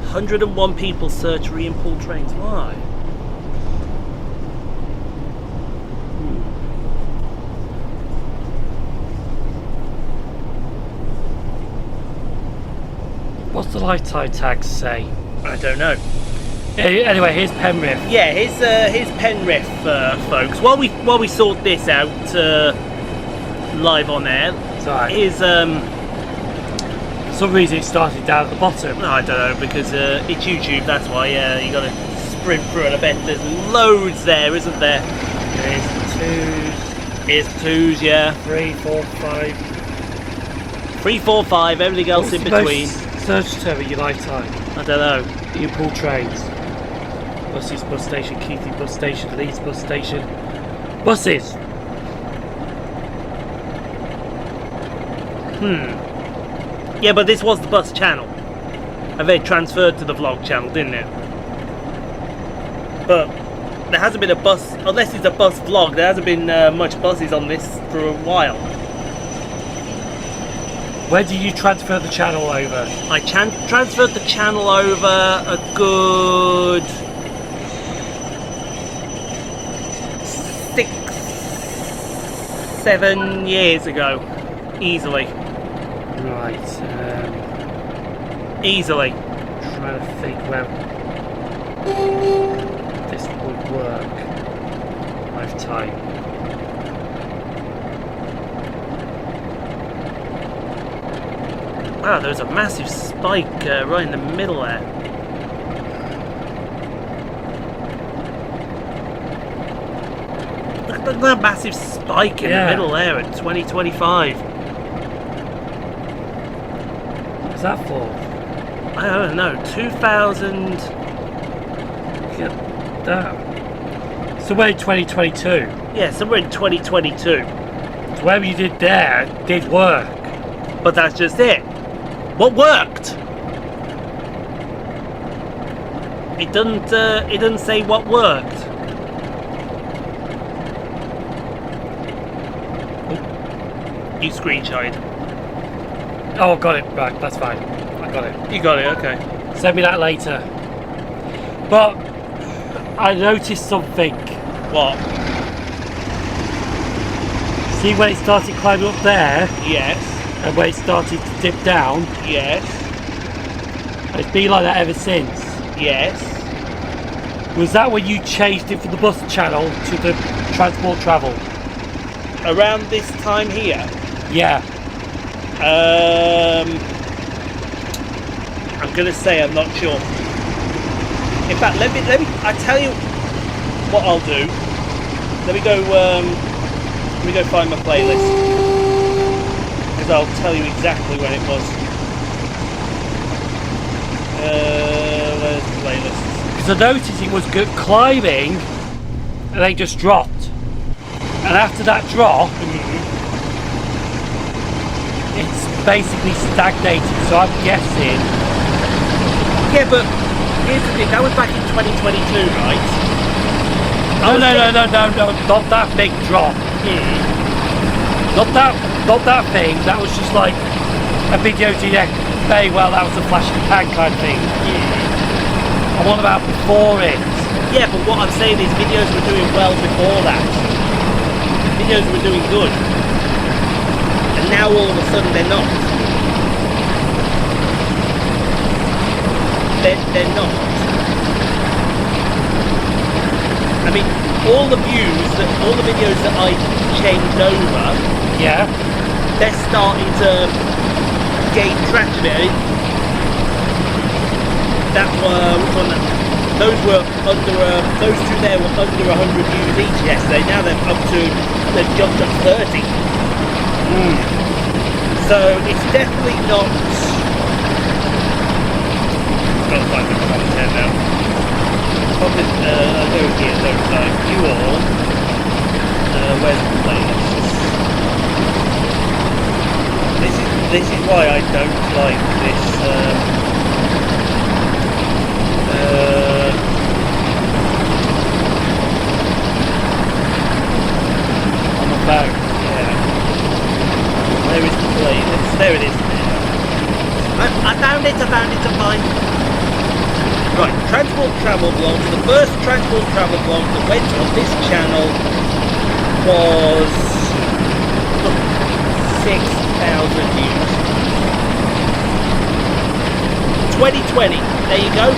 Speaker 1: 101 people search re and pull trains. Why?
Speaker 2: What's the lifetime tags say?
Speaker 1: I don't know.
Speaker 2: Anyway, here's Penrith.
Speaker 1: Yeah, here's Penrith, folks. While we sort this out live on air, is
Speaker 2: for some reason it started down at the bottom.
Speaker 1: I don't know, because it's YouTube. That's why. Yeah, you got to sprint through it. I bet there's loads there, isn't there?
Speaker 2: Here's the twos.
Speaker 1: Here's the twos. Yeah.
Speaker 2: 3, 4, 5.
Speaker 1: 3, 4, 5. Everything else in between.
Speaker 2: Search term in your lifetime.
Speaker 1: I don't know.
Speaker 2: You pull trains. Buses, bus station, Keighley bus station, Leeds bus station. Buses.
Speaker 1: Yeah, but this was the bus channel. And they transferred to the vlog channel, didn't it? But there hasn't been a bus, unless it's a bus vlog, there hasn't been much buses on this for a while.
Speaker 2: Where did you transfer the channel over?
Speaker 1: I transferred the channel over a good 6-7 years ago. Easily.
Speaker 2: Right.
Speaker 1: Easily.
Speaker 2: Trying to think where this would work. Lifetime.
Speaker 1: Wow, there's a massive spike right in the middle there. Look at that massive spike in the middle there at 2025.
Speaker 2: What's that for?
Speaker 1: I don't know, 2000...
Speaker 2: Get that. Somewhere in 2022.
Speaker 1: Yeah, somewhere in 2022.
Speaker 2: So whatever you did there did work.
Speaker 1: But that's just it. What worked? It doesn't say what worked. You screenshotted.
Speaker 2: Oh, I got it. Right, that's fine. I got it.
Speaker 1: You got it, okay.
Speaker 2: Send me that later. But I noticed something.
Speaker 1: What?
Speaker 2: See when it started climbing up there?
Speaker 1: Yes.
Speaker 2: And when it started to dip down?
Speaker 1: Yes.
Speaker 2: And it's been like that ever since.
Speaker 1: Yes.
Speaker 2: Was that when you changed it from the bus channel to the transport travel?
Speaker 1: Around this time here?
Speaker 2: Yeah.
Speaker 1: I'm gonna say I'm not sure. In fact, let me. I tell you what I'll do. Let me go find my playlist, because I'll tell you exactly when it was. Where's the playlist?
Speaker 2: Because I noticed it was good climbing, and they just dropped. And after that drop, it's basically stagnated. So I'm guessing.
Speaker 1: Yeah, but here's the thing. That was back in 2022, right?
Speaker 2: No, not that big drop. Not that thing. That was just like a video to say, well, that was a flash in the pan kind of thing. And what about before it?
Speaker 1: Yeah, but what I'm saying is videos were doing well before that. Videos were doing good. And now all of a sudden they're not. They're not. I mean, all the videos that I changed over,
Speaker 2: Yeah.
Speaker 1: they're starting to gain traction a bit. That were which one? Those were under those two there were under 100 views each yesterday. Now they're up to they've jumped up 30. So it's definitely not. Got to find the content now. Probably go here. Don't like you all. Where's the playlist? This is why I don't like this.
Speaker 2: On the phone.
Speaker 1: Yeah. Where is the playlist? There it is. I found it. Fine. Right, Transport Travel Vlogs. The first Transport Travel vlog that went on this channel was 6,000 views. 2020. There you go.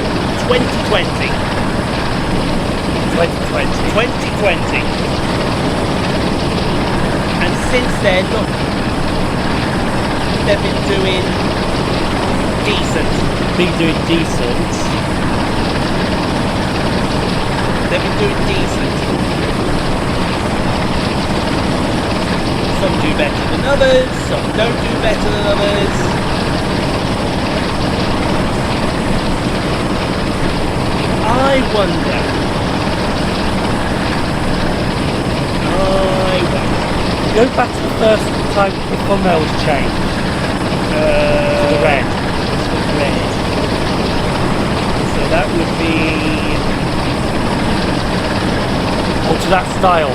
Speaker 1: 2020. 2020. And since then, look, they've been doing decent.
Speaker 2: They've been doing decent.
Speaker 1: Some do better than others, some don't do better than others. I wonder.
Speaker 2: Go back to the first time the thumbnail was changed. To the red.
Speaker 1: So that would be.
Speaker 2: Or to that style.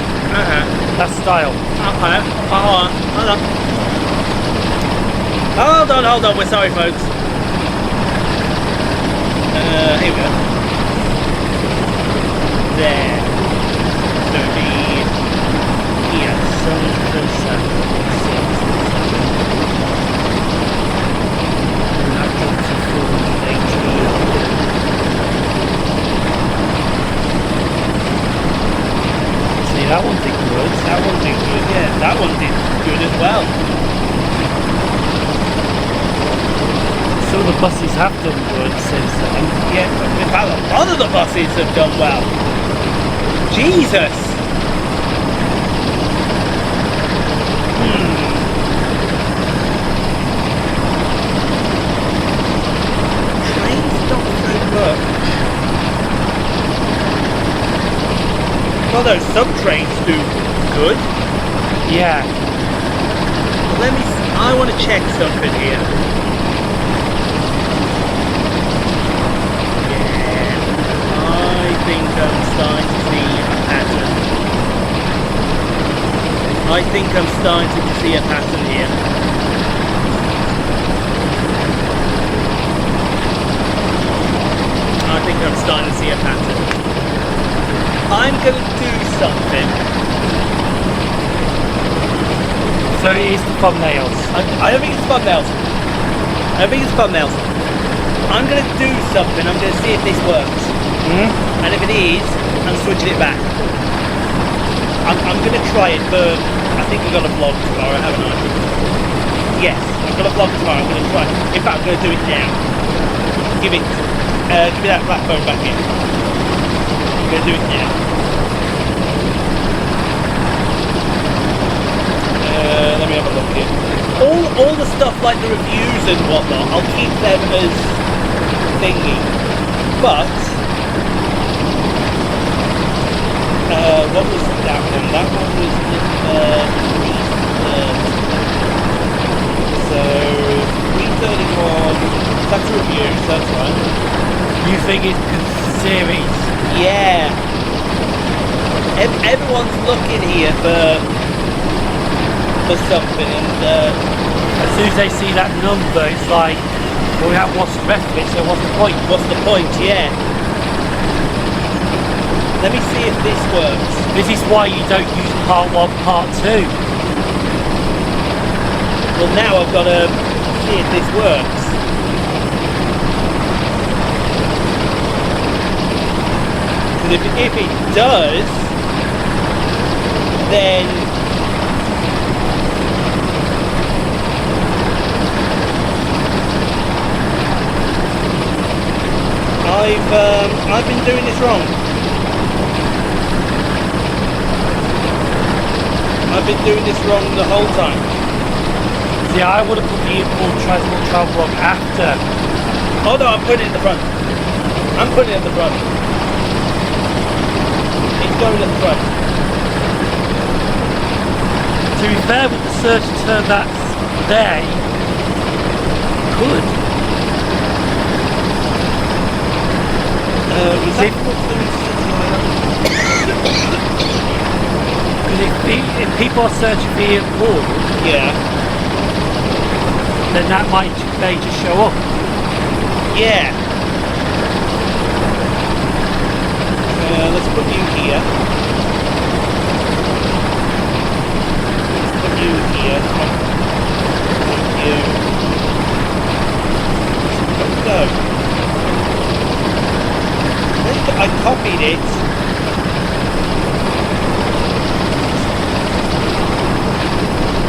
Speaker 2: That style.
Speaker 1: Okay. Hold on. We're sorry, folks. Here we go. There. So it'd be here.
Speaker 2: See, that one did good.
Speaker 1: Yeah, that one did good as well.
Speaker 2: Some of the buses have done good since then.
Speaker 1: Yeah, in fact, a lot of the buses have done well. Jesus! Trains don't so much. Although some trains do good.
Speaker 2: Yeah.
Speaker 1: I want to check something here. I think I'm starting to see a pattern. I think I'm starting to see a pattern here. I think I'm starting to see a pattern. I'm going to do something.
Speaker 2: So it is the thumbnails.
Speaker 1: I don't think it's thumbnails. I'm going to do something. I'm going to see if this works. And if it is, I'm switching it back. I'm going to try it, but I think I've got a vlog tomorrow, haven't I? Yes, I've got a vlog tomorrow. I'm going to try it. In fact, I'm going to do it now. Give me that black phone back in. I'm going to do it now. Let me have a look here. All the stuff like the reviews and whatnot, I'll keep them as thingy. But what was that one? That one was so 331. That's reviews. That's right.
Speaker 2: You think it's series?
Speaker 1: Yeah. Everyone's looking here for something, and
Speaker 2: as soon as they see that number, it's like, well, we haven't watched the rest of it, so what's the point?
Speaker 1: Yeah. Let me see if this works.
Speaker 2: This is why you don't use part 1, part 2.
Speaker 1: Well, now I've got to see if this works. Because if it does, then I've been doing this wrong. I've been doing this wrong the whole time.
Speaker 2: See, I would have put the import transport travel log after.
Speaker 1: Oh no, I'm putting it at the front. I'm putting it at the front. It's going at the front.
Speaker 2: To be fair, with the search term that's there, you could. If people are searching for the import,
Speaker 1: Yeah.
Speaker 2: then that may just show up.
Speaker 1: Yeah. Let's put you here. Let's put you here. Put you. Let's go. I copied it.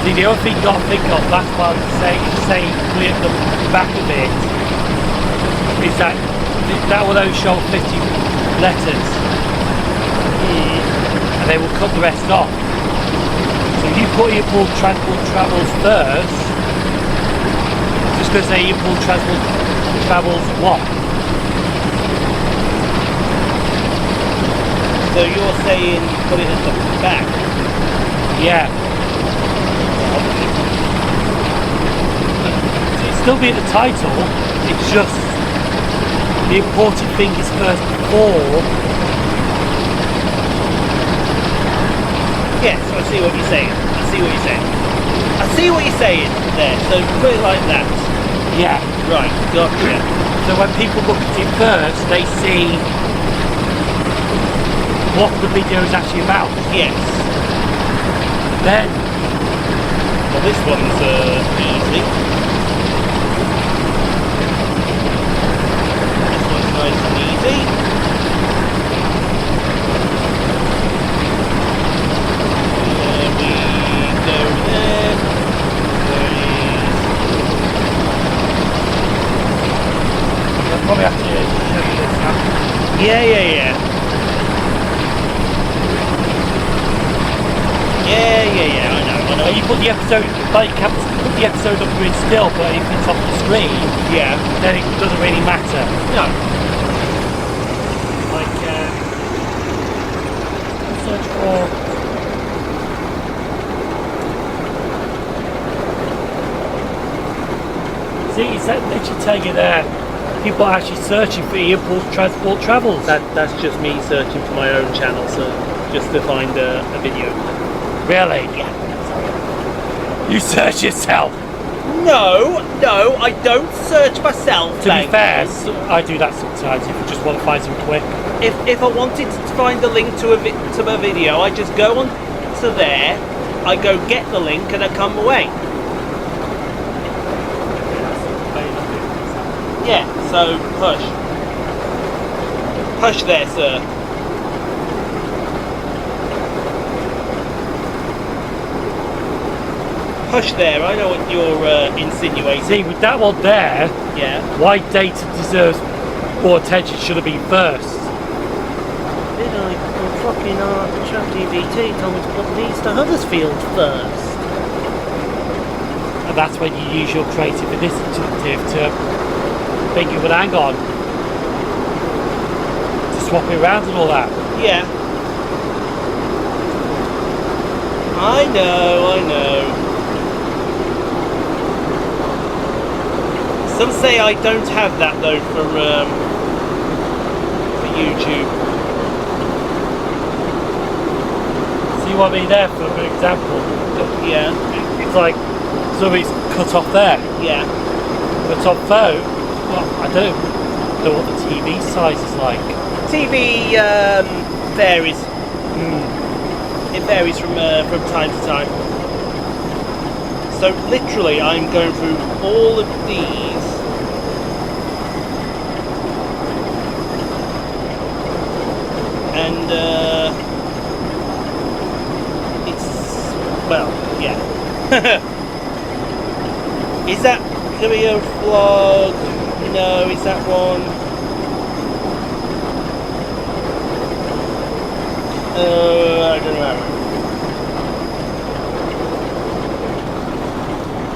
Speaker 2: See, the other thing you got to think of, that's what I was saying clear at the back of it, is that will only show 50 letters. And they will cut the rest off. So if you put import transport travels first, just because they import transport travels what?
Speaker 1: So you're saying put it at the back?
Speaker 2: Yeah. It'll still be at the title, it's just the important thing is first before.
Speaker 1: Yes, I see what you're saying. I see what you're saying. I see what you're saying there. So put it like that.
Speaker 2: Yeah.
Speaker 1: Right, gotcha.
Speaker 2: So when people look at it first, they see what the video is actually about.
Speaker 1: Yes.
Speaker 2: Then,
Speaker 1: Well, this one's easy. This one's nice and easy. There we go there. There is.
Speaker 2: I'll probably have to show you this now.
Speaker 1: Yeah. Yeah, I know.
Speaker 2: You put the episode, like you have to put the episode up in still, but if it's off the screen,
Speaker 1: Yeah.
Speaker 2: then it doesn't really matter.
Speaker 1: No.
Speaker 2: Like, search for. See, it's that literally telling you there. People are actually searching for import transport travels.
Speaker 1: That's just me searching for my own channel, so just to find a video.
Speaker 2: Really? Yeah. You search yourself.
Speaker 1: No, I don't search myself.
Speaker 2: To be fair, I do that sometimes if you just want to find something quick.
Speaker 1: If I wanted to find a link to a video, I just go on to there, I go get the link, and I come away. Yeah, so push there, sir. Push there. I know what you're insinuating.
Speaker 2: See, with that one there,
Speaker 1: Yeah.
Speaker 2: why data deserves more attention should have been first.
Speaker 1: Did I? Well, fucking ChatGPT told me to put these to Huddersfield first.
Speaker 2: And that's when you use your creative initiative to think you would hang on. To swap it around and all that.
Speaker 1: Yeah. I know. Some say I don't have that though for YouTube.
Speaker 2: See what I mean there for an example?
Speaker 1: Yeah.
Speaker 2: It's like somebody's cut off there.
Speaker 1: Yeah.
Speaker 2: But on phone, well, I don't know what the TV size is like.
Speaker 1: TV varies. It varies from time to time. So literally, I'm going through all of these. And it's, well, yeah. Is that video vlog? No, is that one? I don't know.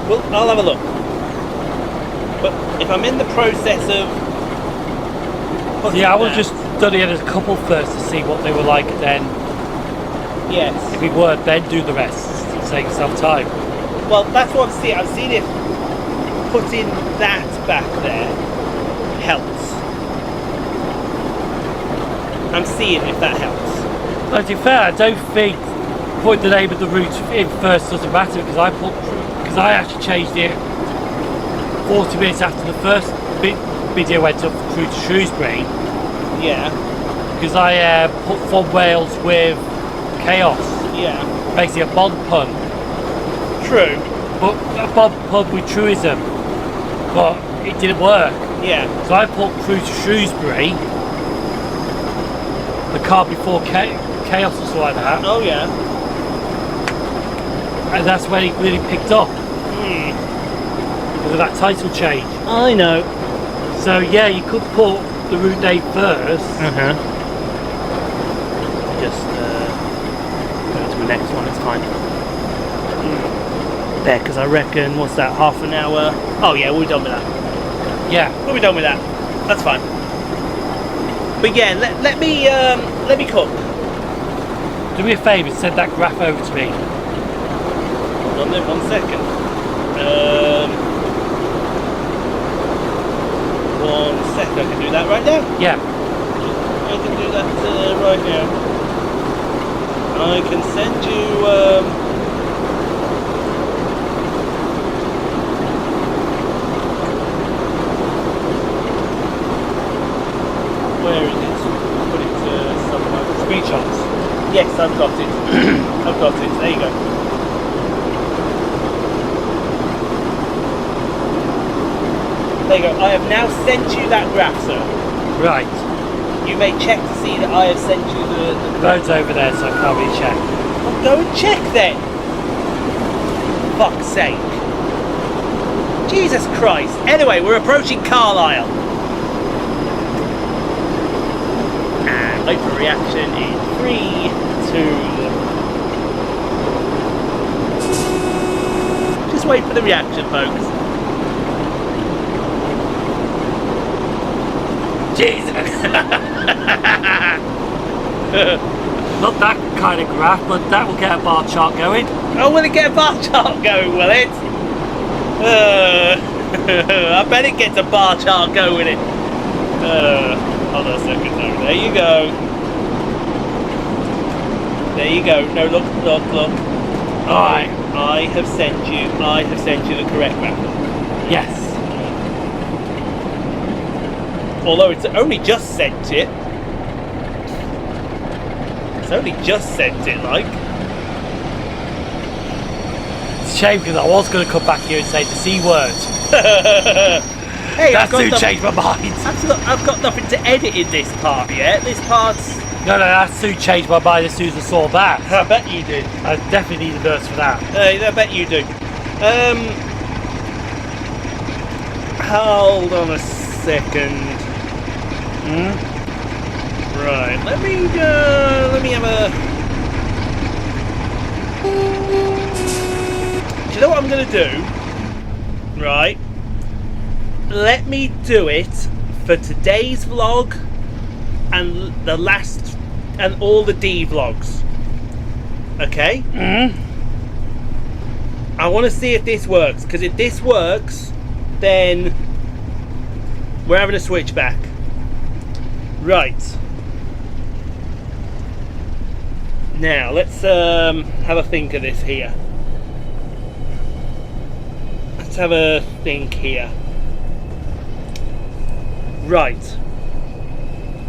Speaker 1: Well, I'll have a look. But if I'm in the process of putting
Speaker 2: Yeah, I would
Speaker 1: that-
Speaker 2: just study it as a couple first to see what they were like, then
Speaker 1: Yes.
Speaker 2: if we weren't, then do the rest. Save yourself time.
Speaker 1: Well, that's what I'm seeing. I'm seeing if putting that back there helps. I'm seeing if that helps.
Speaker 2: But to be fair, I don't think putting the name of the route in first doesn't matter because I actually changed it 40 minutes after the first video went up through to Shrewsbury
Speaker 1: Yeah.
Speaker 2: because I put Fun Wales with Chaos,
Speaker 1: Yeah.
Speaker 2: basically a Bond pun,
Speaker 1: True.
Speaker 2: but a Bond pun with truism, but it didn't work.
Speaker 1: Yeah.
Speaker 2: So I put through to Shrewsbury, the car before Chaos or something like that,
Speaker 1: Oh yeah.
Speaker 2: and that's when it really picked up because of that title change.
Speaker 1: I know.
Speaker 2: So yeah, you could put the route name first.
Speaker 1: Just go to the next one. It's fine. There, because I reckon what's that? Half an hour. Oh yeah, we're done with that.
Speaker 2: Yeah,
Speaker 1: We'll be done with that. That's fine. But yeah, let me cook.
Speaker 2: do me a favour, send that graph over to me.
Speaker 1: Hold on there 1 second. 1 second. I can do that right now.
Speaker 2: Yeah,
Speaker 1: I can do that right now. I can send you. Where is it? Put it somewhere.
Speaker 2: screenshots.
Speaker 1: Yes, I've got it. I've got it. There you go. There you go. I have now sent you that graph, sir.
Speaker 2: Right,
Speaker 1: You may check to see that I have sent you the
Speaker 2: road's over there, so I can't really check.
Speaker 1: Well, go and check then. Fuck's sake. Jesus Christ. Anyway, we're approaching Carlisle. And wait for reaction in 3, 2. Just wait for the reaction, folks. Jesus.
Speaker 2: Not that kind of graph, but that will get a bar chart going.
Speaker 1: Oh, will it get a bar chart going, will it? I bet it gets a bar chart going with it. Hold on a second. No, there you go. There you go. No, look.
Speaker 2: Alright,
Speaker 1: I have sent you the correct graph.
Speaker 2: yes.
Speaker 1: Although it's only just sent it. It's only just sent it, like.
Speaker 2: It's a shame because I was going to come back here and say the C word.
Speaker 1: Hey,
Speaker 2: That soon changed my mind.
Speaker 1: I've got nothing to edit in this part yet. This part's.
Speaker 2: No, that soon changed my mind as soon as I saw that.
Speaker 1: I bet you did.
Speaker 2: I definitely need a nurse for that.
Speaker 1: I bet you do. Hold on a second. Right. Let me have a. Do you know what I'm gonna do? Right. Let me do it for today's vlog and the last and all the D vlogs. Okay? I want to see if this works, because if this works, then we're having a switch back. Right. Now, let's have a think of this here. Let's have a think here. Right.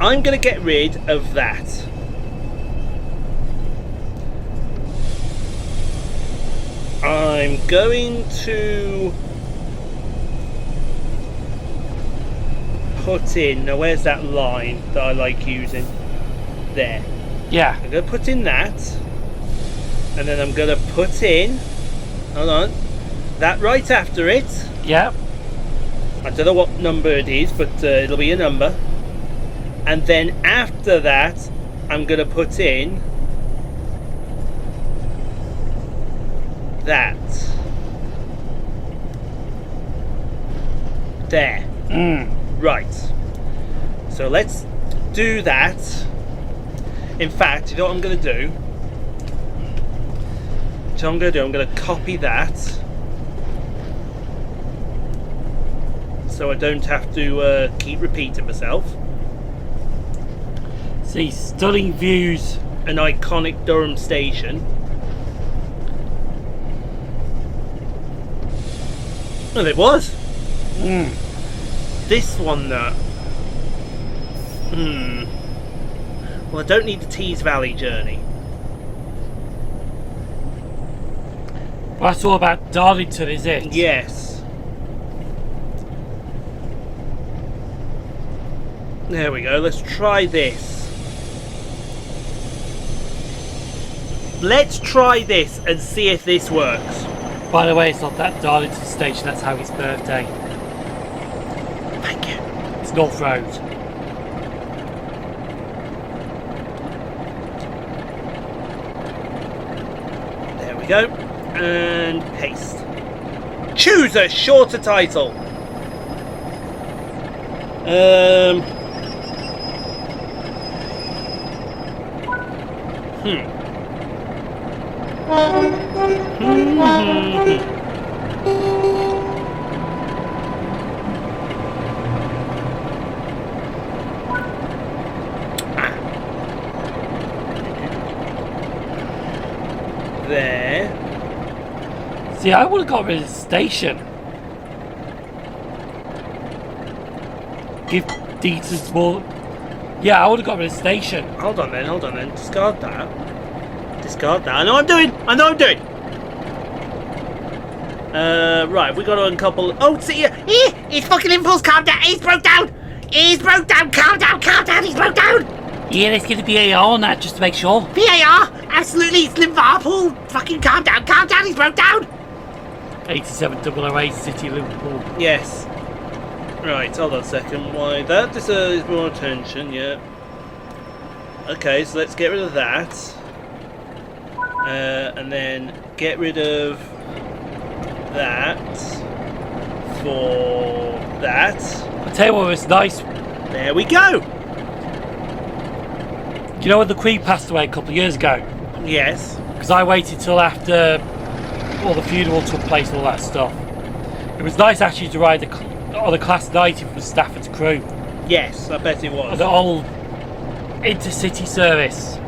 Speaker 1: I'm going to get rid of that. I'm going to put in, now where's that line that I like using? There.
Speaker 2: Yeah.
Speaker 1: I'm going to put in that, and then I'm going to put in, hold on, that right after it.
Speaker 2: Yeah.
Speaker 1: I don't know what number it is, but it'll be a number. And then after that, I'm going to put in that. There. Right. So let's do that. In fact, you know what I'm going to do? I'm going to copy that. So I don't have to keep repeating myself.
Speaker 2: See, stunning views.
Speaker 1: An iconic Durham station. Well, it was. This one, though. Well, I don't need the Tees Valley journey.
Speaker 2: Well, that's all about Darlington, is it?
Speaker 1: Yes. There we go. Let's try this. Let's try this and see if this works.
Speaker 2: By the way, it's not that Darlington station, that's Harry's birthday.
Speaker 1: Thank you.
Speaker 2: It's North Road.
Speaker 1: There we go. And paste. Choose a shorter title. There.
Speaker 2: See, I would have got rid of the station. Give Deeters more. Yeah, I would have got rid of the station.
Speaker 1: Hold on then. Discard that. I know what I'm doing. Right, we got to uncouple. Oh, see, he's fucking impulse. Calm down. He's broke down. Calm down. He's broke down.
Speaker 2: Yeah, let's get the VAR on that just to make sure.
Speaker 1: VAR? Absolutely. It's Liverpool. Fucking calm down. He's broke down.
Speaker 2: 87-008 City Liverpool.
Speaker 1: Yes. Right, hold on a second. Why, that deserves more attention, yeah. Okay, so let's get rid of that. And then get rid of that for that.
Speaker 2: I'll tell you what was nice.
Speaker 1: There we go.
Speaker 2: Do you know when the Queen passed away a couple of years ago?
Speaker 1: Yes.
Speaker 2: Because I waited till after all the funeral took place and all that stuff. It was nice actually to ride on the Class 90 from Stafford's crew.
Speaker 1: Yes, I bet it was.
Speaker 2: The old intercity service.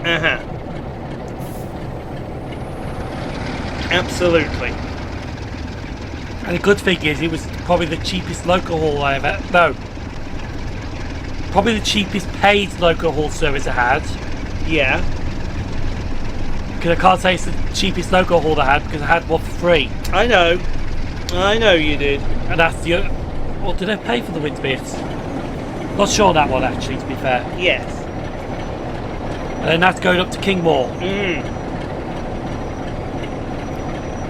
Speaker 1: Absolutely.
Speaker 2: And the good thing is, it was probably the cheapest local haul I ever. No. Probably the cheapest paid local haul service I had.
Speaker 1: Yeah.
Speaker 2: Because I can't say it's the cheapest local haul I had because I had one for free.
Speaker 1: I know you did.
Speaker 2: And that's the. Well, did I pay for the winter bits? Not sure on that one actually, to be fair.
Speaker 1: Yes.
Speaker 2: And then that's going up to Kingmore.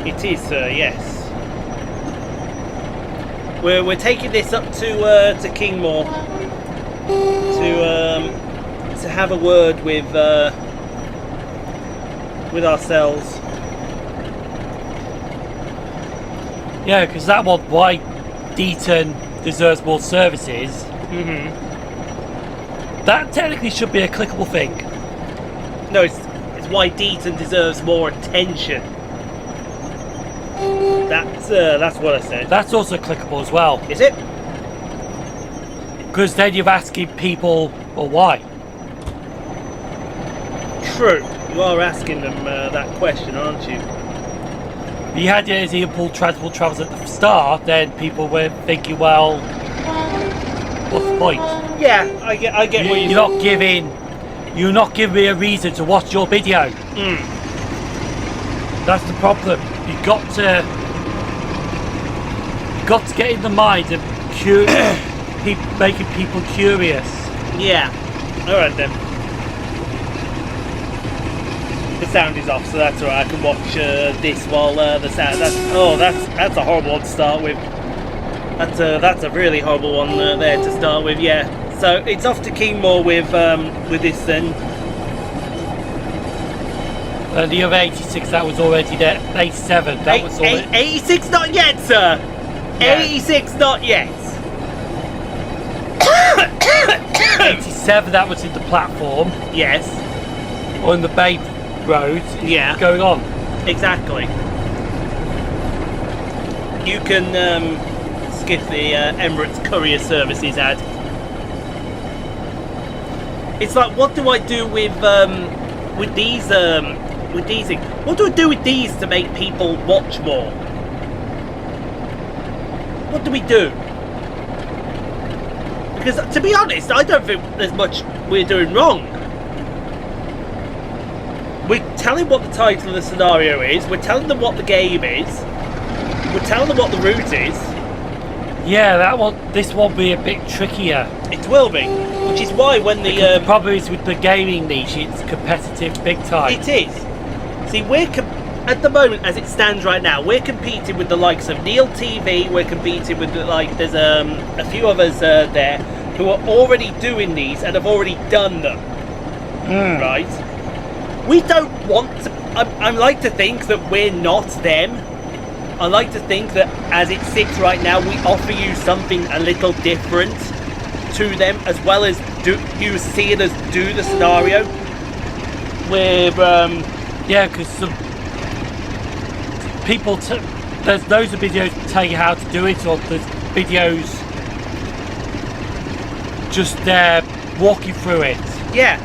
Speaker 1: It is, sir. Yes. We're taking this up to Kingmore to have a word with ourselves.
Speaker 2: Yeah, because that one, why Deaton deserves more services. That technically should be a clickable thing.
Speaker 1: No, it's why Deaton deserves more attention. That's what I said.
Speaker 2: That's also clickable as well.
Speaker 1: Is it?
Speaker 2: Because then you're asking people, well, why?
Speaker 1: True. You are asking them that question, aren't you?
Speaker 2: You had your example transport travels at the start, then people were thinking, well, what's the point?
Speaker 1: Yeah, I get what
Speaker 2: you're not giving me a reason to watch your video. That's the problem. You've got to get in the mind of making people curious.
Speaker 1: Yeah. Alright then. The sound is off, so that's alright. I can watch this while the sound. That's a horrible one to start with. That's a really horrible one there to start with. Yeah. So it's off to Kingmore with this then.
Speaker 2: The other 86 that was already there. 87 that was already.
Speaker 1: 86 not yet, sir.
Speaker 2: Yeah.
Speaker 1: 86 not yet.
Speaker 2: 87 that was in the platform
Speaker 1: Yes.
Speaker 2: on the Bay Road.
Speaker 1: Yeah.
Speaker 2: Going on.
Speaker 1: Exactly. You can skip the Emirates Courier Services ad. It's like, what do I do with these things? What do I do with these to make people watch more? What do we do? Because to be honest, I don't think there's much we're doing wrong. We're telling what the title of the scenario is. We're telling them what the game is. We're telling them what the route is.
Speaker 2: Yeah, this will be a bit trickier.
Speaker 1: It will be, which is why when
Speaker 2: The problem is with the gaming niche, it's competitive big time.
Speaker 1: it is. See, at the moment, as it stands right now, we're competing with the likes of Neil TV. We're competing with there's a few others there who are already doing these and have already done them. Right? We don't want to. I like to think that we're not them. I like to think that as it sits right now, we offer you something a little different to them, as well as you seeing us do the scenario. With
Speaker 2: Yeah, because some people, there's loads of videos tell you how to do it, or there's videos just walking through it.
Speaker 1: yeah,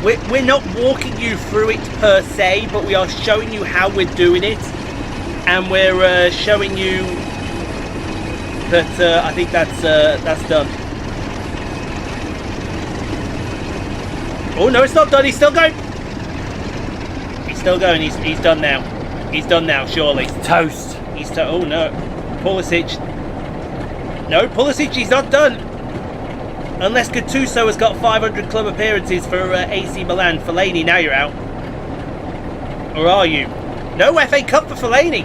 Speaker 1: we're not walking you through it per se, but we are showing you how we're doing it, and we're showing you that I think that's done. Oh no, it's not done. He's still going. He's still going. He's done now. He's done now. Surely.
Speaker 2: Toast.
Speaker 1: Oh no, Pulisic. No, Pulisic. He's not done. Unless Gattuso has got 500 club appearances for AC Milan. Fellaini, now you're out. Or are you? No FA Cup for Fellaini.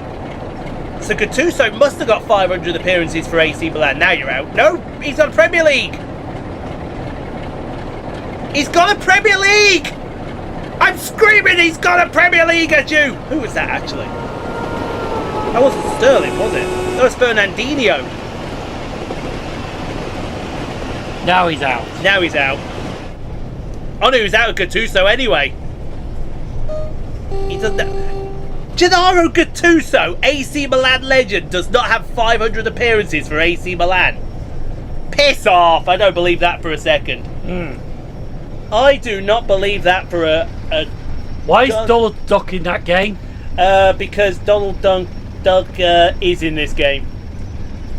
Speaker 1: So Gattuso must have got 500 appearances for AC Milan. Now you're out. No, he's on Premier League. He's got a Premier League! I'm screaming he's got a Premier League at you! Who was that actually? That wasn't Sterling, was it? That was Fernandinho.
Speaker 2: Now he's out.
Speaker 1: Now he's out. Oh no, he was out of Gattuso anyway. He doesn't. Gennaro Gattuso, AC Milan legend, does not have 500 appearances for AC Milan. Piss off! I don't believe that for a second. I do not believe that for a
Speaker 2: Why is Donald Duck in that game?
Speaker 1: because Donald Duck is in this game.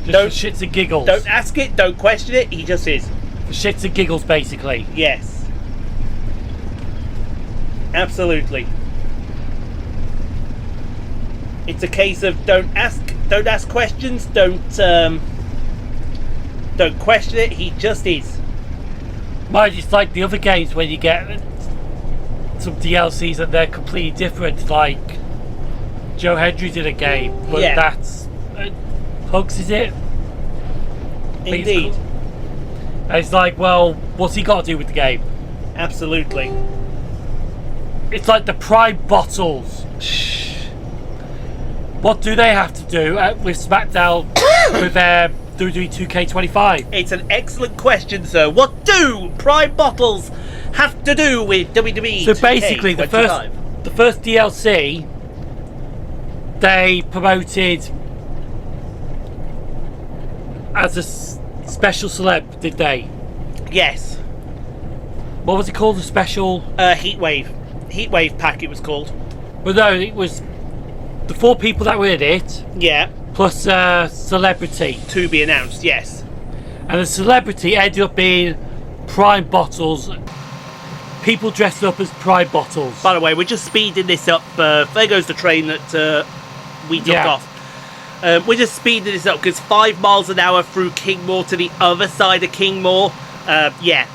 Speaker 2: Just for shits and giggles.
Speaker 1: Don't ask it, don't question it, he just is.
Speaker 2: For shits and giggles, basically.
Speaker 1: Yes. Absolutely. It's a case of don't ask questions, don't question it, he just is.
Speaker 2: Mind, it's like the other games when you get some DLCs and they're completely different, like Joe Hendry's in a game, but
Speaker 1: Yeah.
Speaker 2: that's Hugs, is it?
Speaker 1: Indeed.
Speaker 2: And it's like, well, what's he got to do with the game?
Speaker 1: Absolutely.
Speaker 2: It's like the Prime bottles. What do they have to do with SmackDown with their WWE 2K25?
Speaker 1: It's an excellent question, sir. What do Prime bottles have to do with WWE?
Speaker 2: So basically, the
Speaker 1: 2K25?
Speaker 2: first DLC, they promoted as a special celeb, did they?
Speaker 1: Yes.
Speaker 2: What was it called? A special?
Speaker 1: Heatwave pack. It was called.
Speaker 2: Well, no, it was the 4 people that were in it,
Speaker 1: Yeah.
Speaker 2: plus a celebrity.
Speaker 1: To be announced. Yes.
Speaker 2: And the celebrity ended up being Prime bottles. People dressed up as Prime bottles.
Speaker 1: By the way, we're just speeding this up. There goes the train that we took off. We're just speeding this up because 5 miles an hour through Kingmore to the other side of Kingmore. Yeah.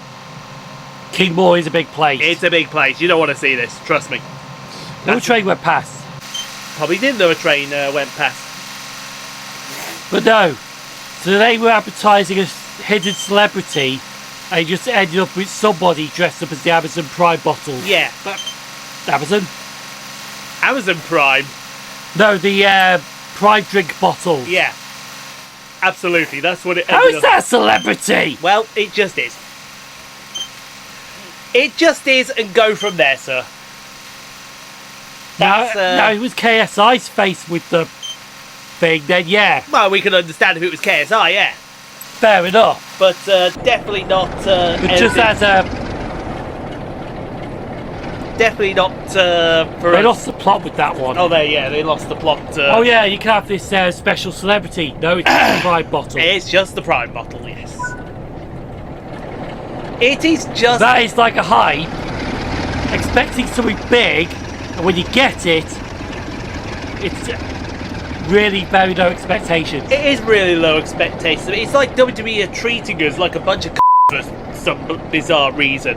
Speaker 2: Kingmore is a big place.
Speaker 1: It's a big place. You don't want to see this. Trust me.
Speaker 2: No train went past.
Speaker 1: Probably didn't know a train went past.
Speaker 2: But no. So they were advertising a hidden celebrity and it just ended up with somebody dressed up as the Amazon Prime bottle.
Speaker 1: Yeah.
Speaker 2: Amazon?
Speaker 1: Amazon Prime.
Speaker 2: No, the Prime drink bottle.
Speaker 1: Yeah. Absolutely, that's what it
Speaker 2: How
Speaker 1: ended
Speaker 2: is
Speaker 1: up.
Speaker 2: that a celebrity?
Speaker 1: Well, it just is. It just is, and go from there, sir. That's,
Speaker 2: Now it was KSI's face with the thing, then yeah,
Speaker 1: Well, we can understand if it was KSI, yeah.
Speaker 2: fair enough.
Speaker 1: But definitely not...
Speaker 2: But just as a...
Speaker 1: Definitely not for
Speaker 2: They
Speaker 1: us.
Speaker 2: lost the plot with that one.
Speaker 1: Oh, they lost the plot.
Speaker 2: Oh yeah, you can have this special celebrity. No, it's just a Prime bottle.
Speaker 1: It's just the Prime bottle, yes. It is just...
Speaker 2: That is like a hype, expecting something big, and when you get it, it's really very low expectation.
Speaker 1: It is really low expectations. It's like WWE are treating us like a bunch of for some bizarre reason.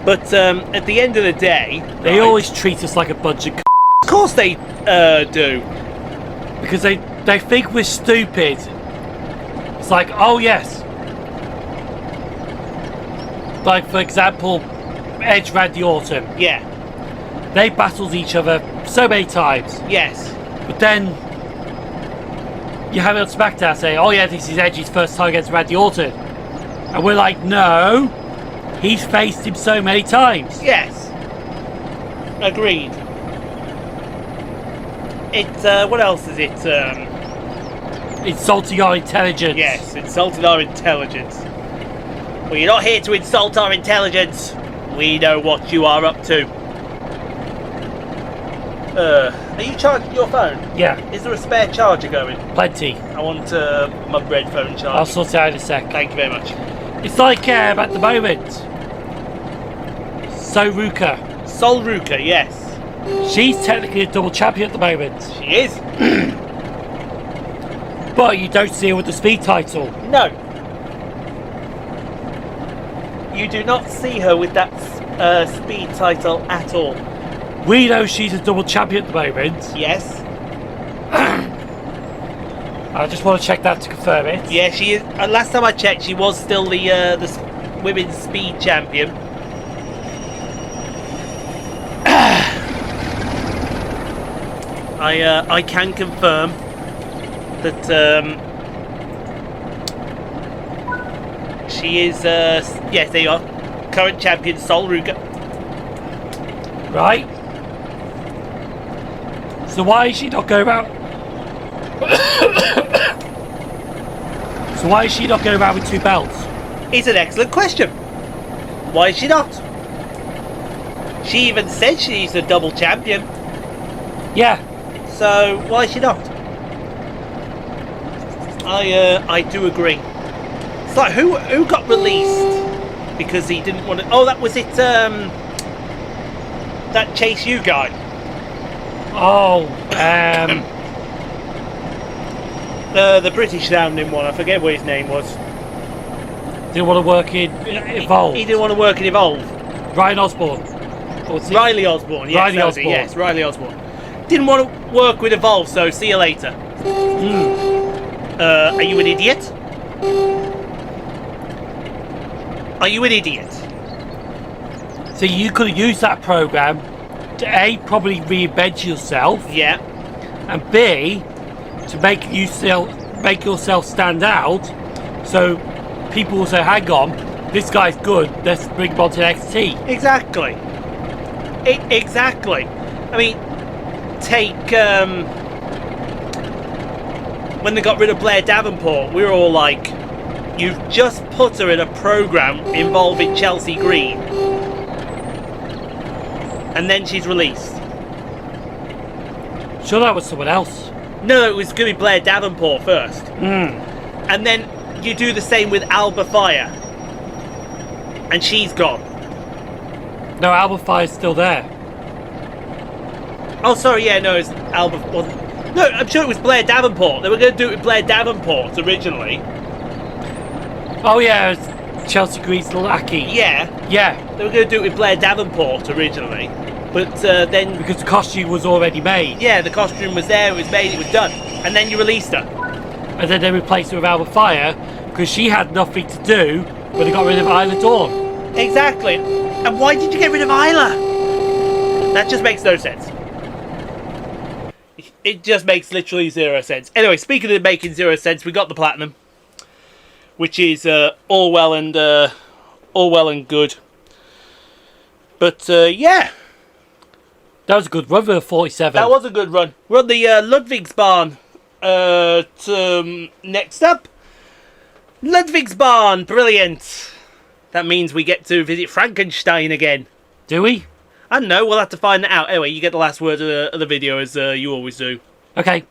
Speaker 1: But at the end of the day...
Speaker 2: They always treat us like a bunch of
Speaker 1: Of course they do.
Speaker 2: because they think we're stupid. It's like, oh yes. Like, for example, Edge Randy Orton.
Speaker 1: Yeah.
Speaker 2: They battled each other so many times.
Speaker 1: Yes.
Speaker 2: But then you have it on SmackDown say, oh yeah, this is Edge's first time against Randy Orton. And we're like, no, he's faced him so many times.
Speaker 1: Yes. Agreed. What else is it?
Speaker 2: Insulting our intelligence.
Speaker 1: Yes, insulting our intelligence. Well, you're not here to insult our intelligence. We know what you are up to. Are you charging your phone?
Speaker 2: Yeah,
Speaker 1: Is there a spare charger going?
Speaker 2: plenty.
Speaker 1: I want my red phone
Speaker 2: I'll
Speaker 1: charged.
Speaker 2: sort it out in a sec.
Speaker 1: Thank you very much.
Speaker 2: It's like at the moment, Soruka.
Speaker 1: Sol Ruka, yes.
Speaker 2: She's technically a double champion at the moment.
Speaker 1: She is.
Speaker 2: But you don't see her with the speed title.
Speaker 1: No. You do not see her with that speed title at all.
Speaker 2: We know she's a double champion at the moment.
Speaker 1: Yes.
Speaker 2: I just want to check that to confirm it.
Speaker 1: Yeah, she is. Last time I checked, she was still the women's speed champion. I can confirm that she is. Yes, there you are. Current champion Sol Ruka.
Speaker 2: Right? So why is she not going around? So why is she not going around with two belts?
Speaker 1: It's an excellent question. Why is she not? She even said she's a double champion.
Speaker 2: Yeah.
Speaker 1: So why is she not? I do agree. It's like who got released because he didn't want to. Oh, that was it. That Chase U guy.
Speaker 2: Oh,
Speaker 1: The British sounding one. I forget what his name was.
Speaker 2: didn't want to work in Evolve.
Speaker 1: He didn't want to work in Evolve.
Speaker 2: Ryan Osborne. Or was it-
Speaker 1: Riley Osborne. Yes,
Speaker 2: Riley
Speaker 1: that was it,
Speaker 2: Osborne.
Speaker 1: yes, Riley Osborne. Didn't want to work with Evolve, so see you later. Are you an idiot? Are you an idiot?
Speaker 2: So you could have used that program to A, probably reinvent yourself,
Speaker 1: Yeah.
Speaker 2: and B, to make yourself stand out, so people will say, hang on, this guy's good, let's bring him on to NXT.
Speaker 1: Exactly. Exactly. I mean, take when they got rid of Blair Davenport, we were all like, you've just put her in a program involving Chelsea Green, and then she's released.
Speaker 2: Sure, that was someone else.
Speaker 1: No, it was going to be Blair Davenport first, and then you do the same with Alba Fire, and she's gone.
Speaker 2: No, Alba Fire's still there.
Speaker 1: Oh, sorry, yeah, no, it's Alba. No, I'm sure it was Blair Davenport. They were going to do it with Blair Davenport originally.
Speaker 2: Oh yeah, it's Chelsea Green's lackey.
Speaker 1: Yeah,
Speaker 2: Yeah,
Speaker 1: they were going to do it with Blair Davenport originally, but then
Speaker 2: because the costume was already made.
Speaker 1: yeah, the costume was there, it was made, it was done, and then you released her.
Speaker 2: And then they replaced her with Alba Fire because she had nothing to do when they got rid of Isla Dawn.
Speaker 1: Exactly. And why did you get rid of Isla? That just makes no sense. it just makes literally 0 sense. Anyway, speaking of making 0 sense, we got the platinum, which is all well and good. But yeah,
Speaker 2: That was a good run for 47.
Speaker 1: that was a good run. We're on the Ludwigsbahn. Next up, Ludwigsbahn, brilliant. That means we get to visit Frankenstein again.
Speaker 2: Do we?
Speaker 1: I don't know, we'll have to find that out. Anyway, you get the last word of the video, as you always do.
Speaker 2: Okay.